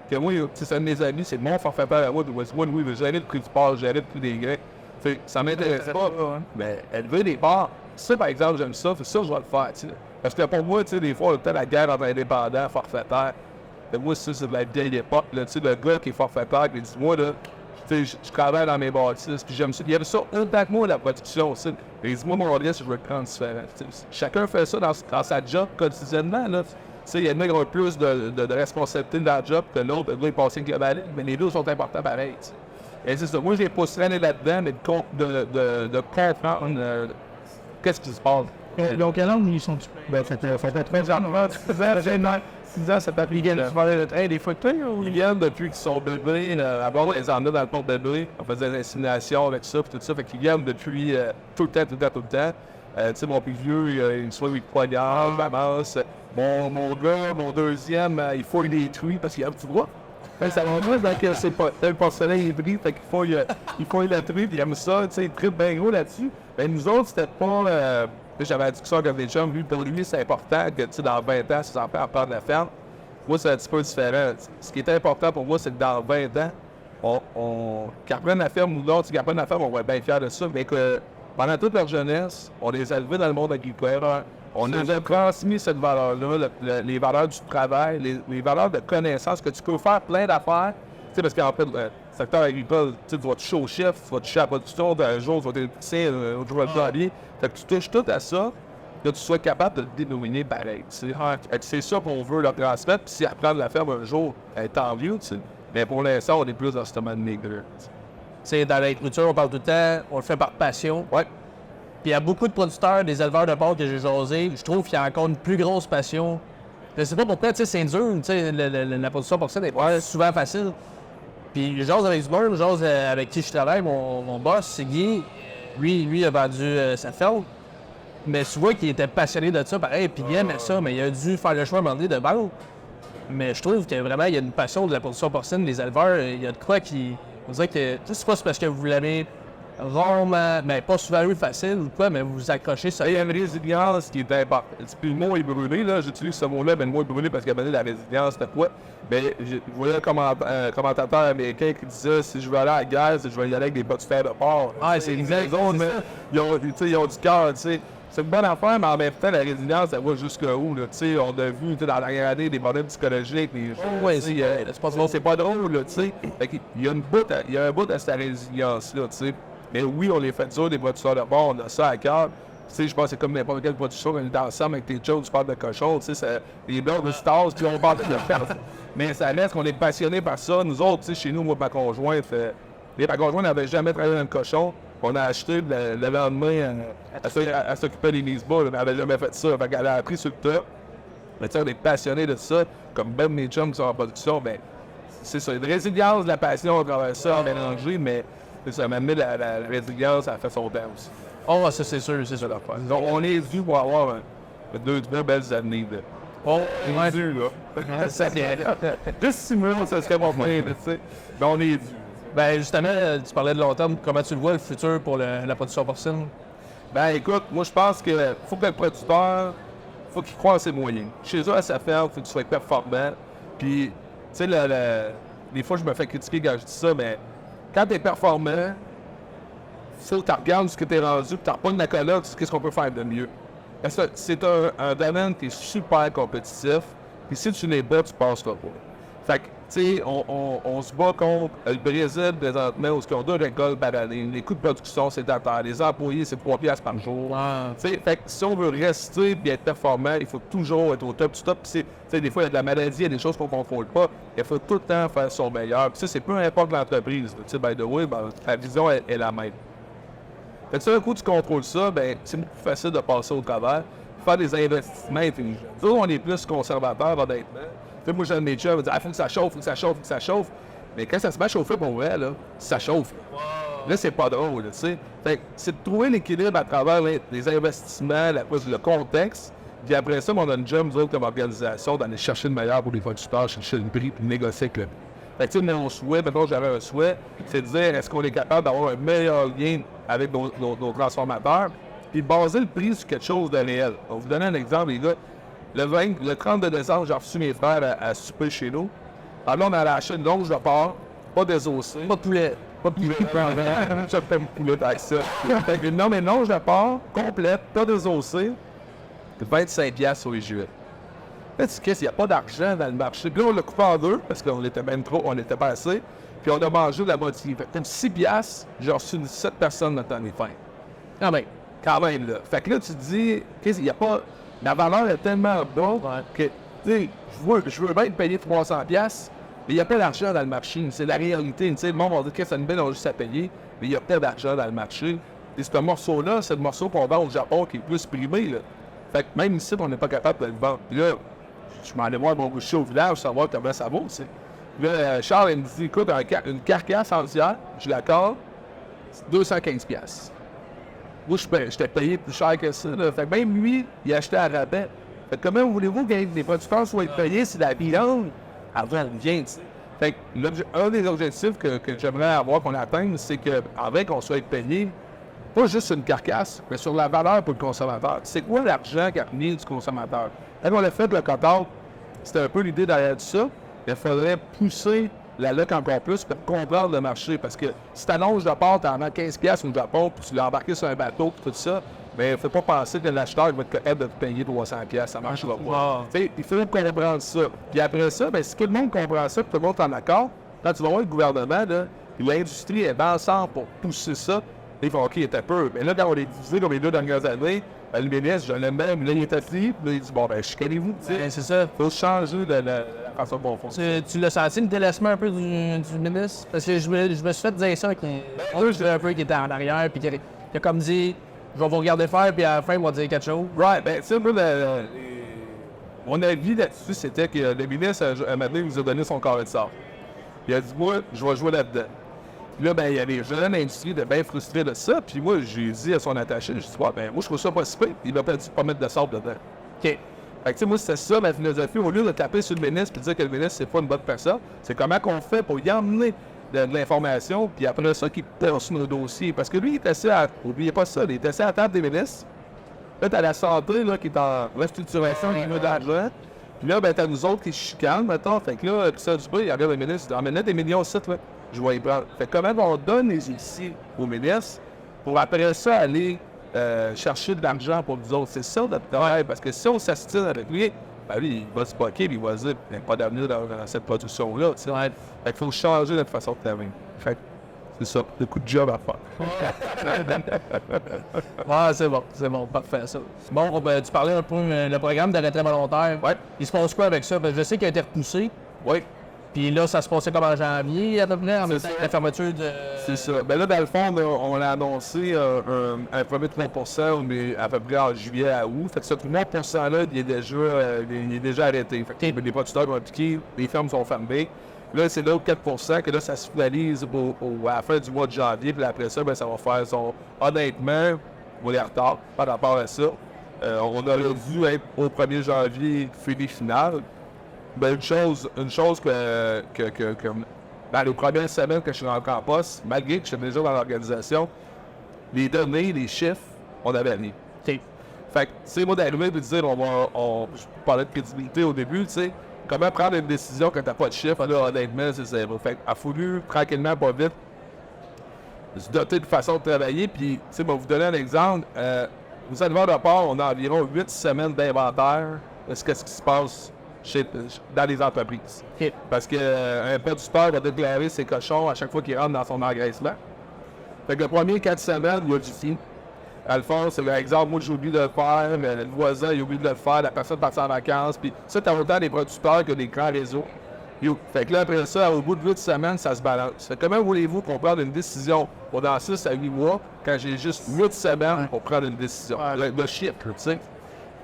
que moi, c'est un de mes amis, c'est mon forfaitaire à moi. Moi, lui, il veut gérer le prix du porc, gérer le prix des grains. Ça m'intéresse pas. Mais élever des porcs, ça, par exemple, j'aime ça. Ça, je vais le faire. T'sais. Parce que pour moi, des fois, on a peut-être la guerre entre indépendants, forfaitaires. Moi, ça, c'est de la vieille époque. Là, le gars qui est forfaitaire, il dit, moi, là, je travaille dans mes bâtisses, puis j'aime ça. Il y avait ça autant que moi, la production aussi. Il dit, moi, mon risque, je veux le prendre différent. Chacun fait ça dans sa job quotidiennement. Là. Il y en a qui ont plus de responsabilité dans la job que l'autre. Là, il passe une globale, mais les deux sont importants pareil. T'sais. Et c'est ça. Moi, j'ai pas traîné là-dedans, mais de comprendre qu'est-ce qui se passe. Donc, quel âge ils sont-tu? Ben, ça fait 13 ans. 6 ans, ça peut Ils viennent faire le train des fois que toi? Ils viennent depuis qu'ils sont bébés. Avant, les emmenait dans le port bébé. On faisait des inséminations avec ça, puis tout ça. Fait qu'ils viennent depuis tout le temps. Tu sais, mon plus vieux, il soit il poignard, masse. Mon gars, mon deuxième, il faut les détruire parce qu'il a un petit droit. Ça va moins dans que c'est pas un porcelain hybride, fait qu'il faut il la truie, puis il aime ça, tu sais, il tripe bien gros là-dessus. Mais nous autres, c'était pas. J'avais la discussion avec des chums, pour lui, c'est important que, tu sais, dans 20 ans, ses enfants partent de la ferme. Moi, c'est un petit peu différent. Ce qui est important pour moi, c'est que dans 20 ans, qu'ils reprennent la ferme ou l'autre, qu'ils reprennent la ferme, on va être bien fiers de ça, mais que pendant toute leur jeunesse, on les a élevés dans le monde agricole. On nous a transmis cette valeur-là, les valeurs du travail, les valeurs de connaissance, que tu peux faire plein d'affaires. Tu sais, parce qu'en fait, le secteur agricole, tu vas toucher au chef, tu vas toucher à la production, d'un jour, tu vas toucher au jour de l'année. Fait que tu touches tout à ça, que tu sois capable de le dénominer pareil. C'est ça qu'on veut leur transmettre, puis si apprendre à la ferme un jour, tant mieux, tu sais. Mais pour l'instant, on est plus dans ce domaine maigre. Dans l'agriculture, on parle tout le temps, on le fait par passion. Ouais. Puis il y a beaucoup de producteurs, des éleveurs de porc que j'ai jasé, je trouve qu'il y a encore une plus grosse passion. Je sais pas pourquoi, tu sais, c'est dur, tu sais, la production porcine n'est pas souvent facile. Puis je jase avec du monde, je jase avec qui je travaille, mon boss, c'est Guy. Lui a vendu sa ferme. Mais tu vois qu'il était passionné de ça, pareil, puis il aimait ça, mais il a dû faire le choix à un moment donné de vendre. Mais je trouve que vraiment, il y a une passion de la production porcine, les éleveurs, il y a de quoi qui... On dirait que, tu sais, c'est pas parce que vous l'avez rarement, mais pas souvent eu facile ou quoi, mais vous vous accrochez ça. Il y a une résilience qui est importante. Puis le mot est brûlé, là, j'utilise ce mot-là, mais le mot est brûlé parce qu'il y a la résilience, c'était quoi? Mais je voyais un commentateur américain qui disait, si je veux aller à la guerre, si je veux y aller avec des producteurs de porc. C'est exact. Mais ils ont du cœur, tu sais. C'est une bonne affaire, mais en même temps, la résilience, elle va jusqu'où, là, tu sais. On a vu, dans la dernière année, des problèmes psychologiques, c'est pas drôle, là, tu sais. Il y a un bout à cette résilience-là, tu sais. Mais oui, on les fait dur, des producteurs de porc, on a ça à cœur. sais, je pense que c'est comme n'importe quelle production, quand on est ensemble avec tes chums, tu parles de cochon, tu sais, les blogs de stars, puis on parle de perte. Mais ça laisse qu'on est passionné par ça. Nous autres, tu sais, chez nous, moi, ma conjointe, ma conjointe n'avait jamais travaillé dans le cochon. On a acheté le lendemain, elle s'occupait des mises bas, elle n'avait jamais fait ça. Fait qu'elle a appris sur le tas. Mais tu sais, on est passionné de ça. Comme même mes chums qui sont en production, ben, c'est ça. Une résilience, la passion à travers ça, mélangé, mais ça m'a amené la résilience, ça a fait son temps aussi. Oh, ça, c'est sûr l'affaire. Donc, on est dû pour avoir deux belles années. Oh, On est dû, là. Juste 6 mois, ça serait bon, tu sais. Mais on est dû. Ben, justement, tu parlais de long terme. Comment tu le vois, le futur pour la production porcine? Ben, écoute, moi, je pense qu'il faut que le producteur, faut qu'il croie en ses moyens. Chez eux, à sa ferme, il faut que tu sois performant. Puis, tu sais, des fois, je me fais critiquer quand je dis ça, mais quand tu es performant, faut que tu regardes ce que tu es rendu, puis tu repognes la colloque, qu'est-ce qu'on peut faire de mieux. Parce que c'est un domaine qui est super compétitif, puis si tu n'es pas, tu passeras pas. Fait que, tu sais, on se bat contre le Brésil présentement, où on a 2 récoltes par année. Les coûts de production, c'est à terre. Les employés, c'est 3 piastres par jour. Tu sais, fait que si on veut rester et être performant, il faut toujours être au top du top. Tu sais, des fois, il y a de la maladie, il y a des choses qu'on ne contrôle pas. Il faut tout le temps faire son meilleur. Puis ça, c'est peu importe l'entreprise. Tu sais, by the way, ben, la vision est la même. Fait que si un coup, tu contrôles ça, ben, c'est beaucoup plus facile de passer au travers, faire des investissements intelligents. Nous, on est plus conservateurs, honnêtement. Tu sais, moi, j'aime mes chums, dire, faut que ça chauffe, faut que ça chauffe, faut que ça chauffe. Mais quand ça se met à chauffer pour vrai, là, ça chauffe. Là, c'est pas drôle, tu sais. Fait que c'est de trouver l'équilibre à travers les investissements, le contexte. Puis après ça, on a une job, nous autres, comme organisation, d'aller chercher le meilleur pour les producteurs, chercher le prix, puis négocier avec le prix. Fait que, tu sais, mon souhait, maintenant, j'avais un souhait, c'est de dire, est-ce qu'on est capable d'avoir un meilleur lien avec nos transformateurs, puis baser le prix sur quelque chose de réel. On va vous donner un exemple, les gars. Le 30 décembre, j'ai reçu mes frères à souper chez nous. Alors là, on allait acheter une longe de porc, pas désossée. Pas de poulet. Pas de poulet. Je fais mon poulet avec ça. Fait que non, mais une longe de porc, complète, pas désossée, 25$ sur les juillet. Là, tu sais, il n'y a pas d'argent dans le marché. Puis là, on l'a coupé en deux, parce qu'on était même trop, on était pas assez. Puis on a mangé la moitié. Fait que comme 6$, j'ai reçu 7 personnes dans les fins. Ah ben, Quand même, là. Fait que là, tu te dis, il n'y a pas... La valeur est tellement bas que, tu sais, je veux bien te payer 300$, mais il n'y a pas d'argent dans le marché. C'est la réalité. Tu sais, le monde va dire que c'est une belle, on a juste à payer, mais il n'y a pas d'argent dans le marché. Et ce morceau-là, c'est le morceau qu'on vend au Japon qui est plus primé, là. Fait que même ici, on n'est pas capable de le vendre. Puis là, je m'en allais voir mon boucher au village, savoir comment ça vaut, tu sais. Puis là, Charles, il me dit, écoute, une carcasse entière, je l'accorde, c'est 215$. Moi, j'étais payé plus cher que ça. Là. Fait que même lui, il achetait à rabais. Fait que comment voulez-vous que les producteurs soient payés si la viande, avant, elle vient, tu sais? Fait que un des objectifs que j'aimerais avoir qu'on atteigne, c'est qu'avec qu'on soit payé, pas juste sur une carcasse, mais sur la valeur pour le consommateur. C'est quoi l'argent qui a venu du consommateur? Quand on a fait le cut-out, c'était un peu l'idée derrière tout ça. Il faudrait pousser la lutte encore plus pour comprendre le marché. Parce que si ta longe de porc, t'en as 15$ au Japon, puis tu l'as embarqué sur un bateau, puis tout ça, bien, il ne faut pas penser que l'acheteur va être capable de te payer 300$. Ça ne marchera pas. Il faudrait comprendre ça. Puis après ça, bien, si tout le monde comprend ça, puis tout le monde est en accord, quand tu vas voir le gouvernement, là, puis l'industrie est ensemble pour pousser ça, ils font OK, il était peu. Mais là, quand on est divisé comme les 2 dernières années, le ministre, je l'aime bien, mais là, il est assis, puis là, il dit bon, ben, chicanez-vous. c'est ça. Il faut changer de la façon dont on fait. Tu l'as senti le délaissement un peu du ministre? Parce que je me suis fait dire ça, un peu qui était en arrière, puis il a comme dit, je vais vous regarder faire, puis à la fin, il va dire quelque chose. Right, ben, tu sais, mon avis là-dessus, c'était que le ministre, un matin, il nous a donné son carré de sable. Il a dit, moi, je vais jouer là-dedans. Puis là, ben, il y a les jeunes de l'industrie de bien frustrés de ça. Puis moi, j'ai dit à son attaché, je dis, ouais, ben, moi, je trouve ça pas si pire. Il m'a pas dit de pas mettre de sable dedans. OK. Fait que, tu sais, moi, c'était ça ma philosophie. Au lieu de taper sur le ministre et de dire que le ministre, c'est pas une bonne personne, c'est comment qu'on fait pour y emmener de l'information, puis après ça, qu'il passe sur nos dossiers. Parce que lui, il était assis à... Oubliez pas ça, il était assis à la table des ministres. Là, t'as la santé, là, qui est en restructuration, il met d'argent. Puis là, ben, t'as nous autres qui chicanent, mettons. Fait que là, ça du bruit, il regarde le ministre, il emmène des millions de sites, ouais. Je vais y prendre. Fait que comment on donne les outils au ministre pour après ça aller chercher de l'argent pour nous autres? C'est ça notre travail, parce que si on s'astine avec lui, ben lui, il va se bloquer, puis il va se dire, il n'y a pas d'avenir dans cette production-là, tu sais. Fait qu'il faut changer notre façon de travailler. Fait C'est ça, le coup de job à faire. Ouais, c'est bon, parfait, ça. Bon, ben, tu parlais un peu le programme de retraite volontaire. Ouais. Il se passe quoi avec ça? Ben, je sais qu'il a été repoussé. Oui, Puis là, ça se passait comme en janvier, à peu près, en même temps ça. que la fermeture de... c'est ça. Ben là, dans le fond, là, on a annoncé un premier 3%, mais à peu près en juillet à août. Fait que ce 3%-là, il est déjà arrêté. Fait que les producteurs vont appliquer, les fermes sont fermées. Là, c'est là au 4% que là, ça se finalise à la fin du mois de janvier. Puis après ça, ben, ça va faire son... Honnêtement, on est en retard par rapport à ça. On aurait dû être au 1er janvier fini final. Ben, une chose que dans les premières semaines que je suis rentré en poste, malgré que je suis déjà dans l'organisation, les données, les chiffres, on avait rien. OK. Fait que, tu sais, moi, d'arriver et de dire, je parlais de crédibilité au début, tu sais, comment prendre une décision quand t'as pas de chiffres, là, honnêtement, c'est zéro. Fait qu'il a fallu, tranquillement, pas vite, se doter de façon de travailler, puis, tu sais, moi, vous donner un exemple, vous allez voir de part, on a environ 8 semaines d'inventaire de ce qui se passe dans les entreprises. OK. Parce qu'un producteur va déclarer ses cochons à chaque fois qu'il rentre dans son engraissement. Fait que le premier 4 semaines, il y a du fil. Alphonse, c'est l'exemple, moi j'ai oublié de le faire, mais le voisin il a oublié de le faire, la personne partie en vacances, puis ça, t'as autant des producteurs que des grands réseaux. Fait que là, après ça, au bout de 8 semaines, ça se balance. Fait que comment voulez-vous qu'on prenne une décision dans 6 à 8 mois, quand j'ai juste 8 semaines pour prendre une décision? Le chiffre, tu sais.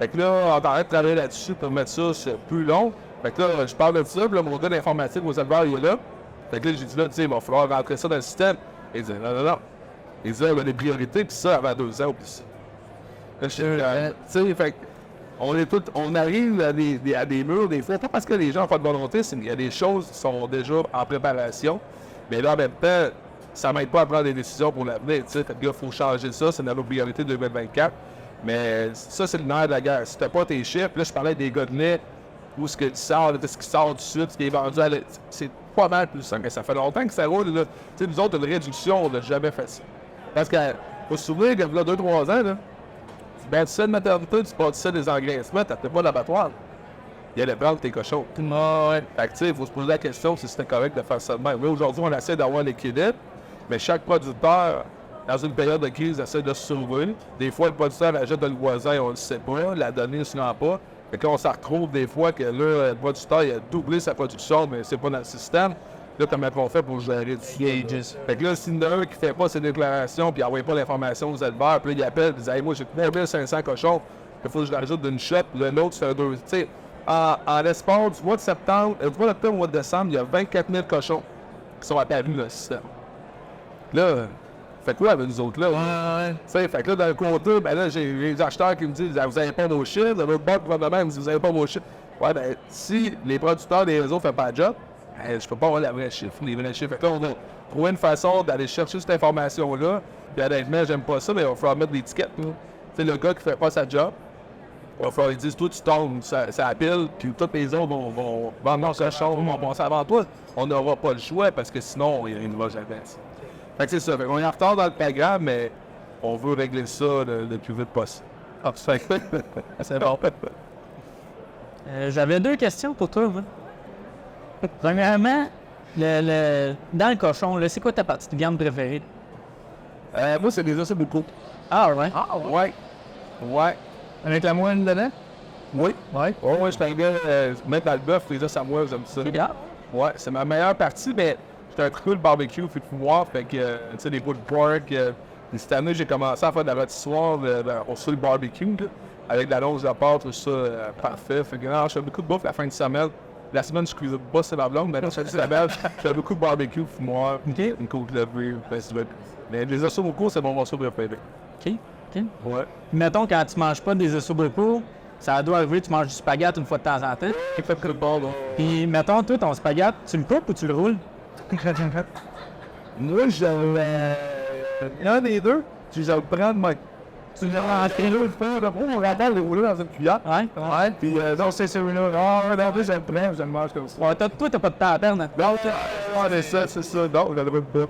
Fait que là, on est en train de travailler là-dessus pour mettre ça c'est plus long. Fait que là, je parle de ça, puis là, mon gars d'informatique aux éleveurs, il est là. Fait que là, j'ai dit là, tu sais, il va falloir rentrer ça dans le système. Il dit non. Il dit, il y a des priorités, puis ça, avant 2 ans, puis ça. Là, tu sais, fait on arrive à des murs, des fois, pas parce que les gens n'ont pas de volonté, il y a des choses qui sont déjà en préparation. Mais là, en même temps, ça m'aide pas à prendre des décisions pour l'avenir, tu sais. Fait que là, il faut changer ça, c'est dans nos priorités 2024. Mais ça, c'est le nerf de la guerre. Si t'as pas tes chiffres, là, je parlais des gars de lait, où ce qui sort du sud, ce qui est vendu à c'est pas mal plus simple. Mais ça fait longtemps que ça roule, là. Tu sais, nous autres, une réduction, on n'a jamais fait ça. Parce que, faut se souvenir que, là, 2-3 ans, là, tu bats ça de maternité, tu passes ça des engraissements, t'as pas d'abattoir. Il allait prendre tes cochons. Ouais. Fait que, tu sais, il faut se poser la question si c'était correct de faire ça de même. Oui, aujourd'hui, on essaie d'avoir l'équilibre, mais chaque producteur, dans une période de crise, essaie de se sauver. Des fois, le producteur achète de le voisin, on ne le sait pas, la donnée ne se rend pas. Fait que là, on s'en retrouve des fois que là, le producteur, il a doublé sa production, mais c'est pas dans le système. Là, comment on fait pour gérer du Gauges. Fait que là, s'il y en a un qui fait pas ses déclarations, puis n'envoie pas l'information aux éleveurs, puis là, il appelle, il dit hey, moi, j'ai 9500 cochons, il faut que je rajoute d'une shot, le nôtre, c'est un 2. Tu sais, en l'espace du mois de septembre, du mois d'octobre au mois de décembre, il y a 24 000 cochons qui sont apparus dans le système. Là, fait quoi avec nous autres là? Ouais. Tu sais, fait que là, dans le compteur, ben là, j'ai les acheteurs qui me disent vous avez pas vos chiffres, de l'autre bord, probablement, me dit vous avez pas vos chiffres. Ouais, ben, si les producteurs des réseaux ne font pas le job, je peux pas avoir les vrais chiffres. Fait que là, on va trouver une façon d'aller chercher cette information-là. Puis honnêtement, j'aime pas ça, mais il va falloir mettre des étiquettes. Tu sais, le gars qui fait pas sa job, il va falloir lui dire toi, tu tombes, ça pile, puis tous les autres vont vendre ce champ, vont passer avant toi. On n'aura pas le choix parce que sinon, il ne va jamais. Fait que c'est ça. Fait qu'on est en retard dans le programme, mais on veut régler ça le plus vite possible. Ah, c'est bon. J'avais 2 questions pour toi, moi. Premièrement, dans le cochon, là, c'est quoi ta partie de viande préférée? Moi, c'est des os beaucoup. Ah, ouais. Ouais. Avec la moine dedans? Oui. Ouais. Oh, ouais, je suis un gars, mettre dans le bœuf, les os à moi, j'aime ça. Regarde. Ouais, c'est ma meilleure partie, mais j'étais un trou de barbecue, fait de pouvoir, fait que, tu sais, des bouts de pork. Cette année, j'ai commencé à faire de la rôtissoire sur le barbecue, là, avec de la longe de pâte, tout ça, parfait. Fait que, non, je fais beaucoup de bouffe la fin de semaine. La semaine, je cuisine pas, c'est ma blonde, mais là, je fais beaucoup de barbecue, fumoir, une côte levée, mais les os au cours, c'est mon morceau préféré. OK. Ouais. Mettons, quand tu manges pas des osseaux bricot, ça doit arriver, tu manges du spaghette une fois de temps en temps. Il fait que le bord, là. Puis, mettons, toi, ton spaghette, tu le coupes ou tu le roules? Moi, un des deux, je vais le prendre, moi. Tu viens rentrer là, le faire, on va le rouler dans une cuillère. Ouais. Puis, non, c'est celui-là. Ah, non, je le prends, je le mange comme ça. Ouais, toi, t'as pas de temps à perdre, hein? Non, c'est ça. Non, je le pas.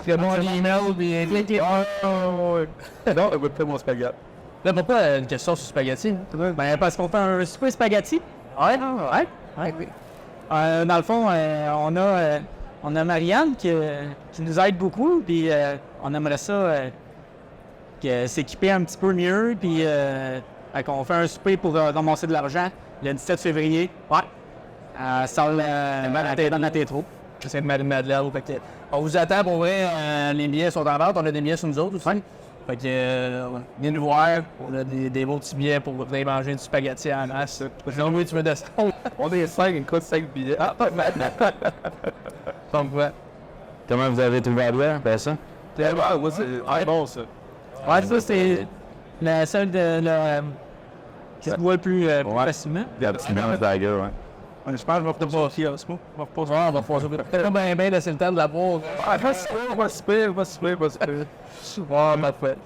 C'est mon email, puis... Non, je vais faire mon spaghetti. Là, pourquoi une question sur spaghetti? Ben, parce qu'on fait un souper spaghetti. Ouais. Dans le fond, on on a Marianne qui nous aide beaucoup, puis on aimerait ça s'équiper un petit peu mieux, puis qu'on fait un souper pour ramasser de l'argent le 17 février. Ouais. Salle dans la Tétro. C'est Marie-Madeleine. On vous attend pour vrai. Les billets sont en vente. On a des billets sur nous autres aussi. Ouais. Fait que, venez nous voir. On a des beaux petits billets pour venir manger du spaghetti en masse. Non, oui, tu veux descendre. On est 5, il coûte 5 billets. Donc, ouais. Comment vous avez trouvé la bière? Ben ça? Ouais, c'est bon, ça. Ouais, ça, c'est la seule qui se boit le plus facilement. La petite bière de la gueule, ouais. Je pense que je vais reposer au kiosque, moi. On va faire ça. Peut-être bien laisser le temps de la boire. Ah, va se faire. Ouais, parfait.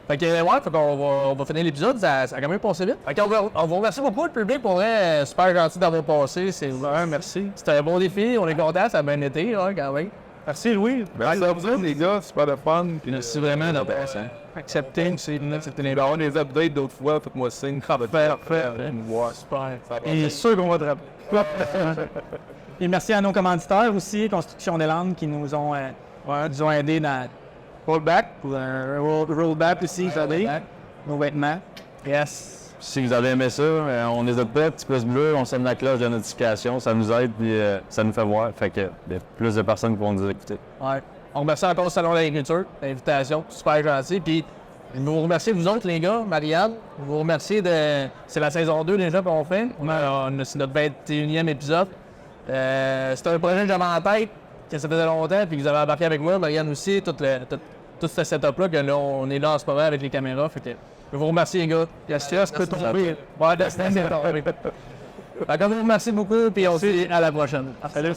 Fait que, ouais, on va finir l'épisode. Ça a quand même passé vite. Fait qu'on on vous remercie beaucoup, le public, pour vrai. Super gentil d'avoir passé. C'est vraiment merci. C'était un bon défi. On est contents. Ça a bien été, hein, quand même. Merci, Louis. Merci à vous, les gars. Super de fun. Puis Merci vraiment d'avoir accepté. accepter les barons, des updates d'autres fois. Faites-moi signe. Parfait. Ouais, super. Et sûr qu'on va te rappeler. Et merci à nos commanditaires aussi, Construction des Landes, qui nous ont aidés dans Rollback, pour un rollback aussi, vous savez, nos vêtements. Yes. Si vous avez aimé ça, on n'hésite pas, petit pouce bleu, on sonne la cloche de notification, ça nous aide puis ça nous fait voir. Fait que il y a plus de personnes qui vont nous écouter. Ouais. On remercie encore le Salon de l'Agriculture, l'invitation, super gentil. Puis je vous remercie, vous autres, les gars, Marianne. Je vous remercie de. C'est la saison 2 déjà qu'on fait. C'est notre 21e épisode. C'est un projet que j'avais en tête, que ça faisait longtemps, puis que vous avez embarqué avec moi, Marianne aussi, tout ce setup-là, que là, on est là en ce moment avec les caméras. Fait que je vous remercie, les gars. Yes, peut tomber. Ouais, Destin, c'est tombé. Fait que je vous remercie beaucoup, puis on se dit à la prochaine. Salut.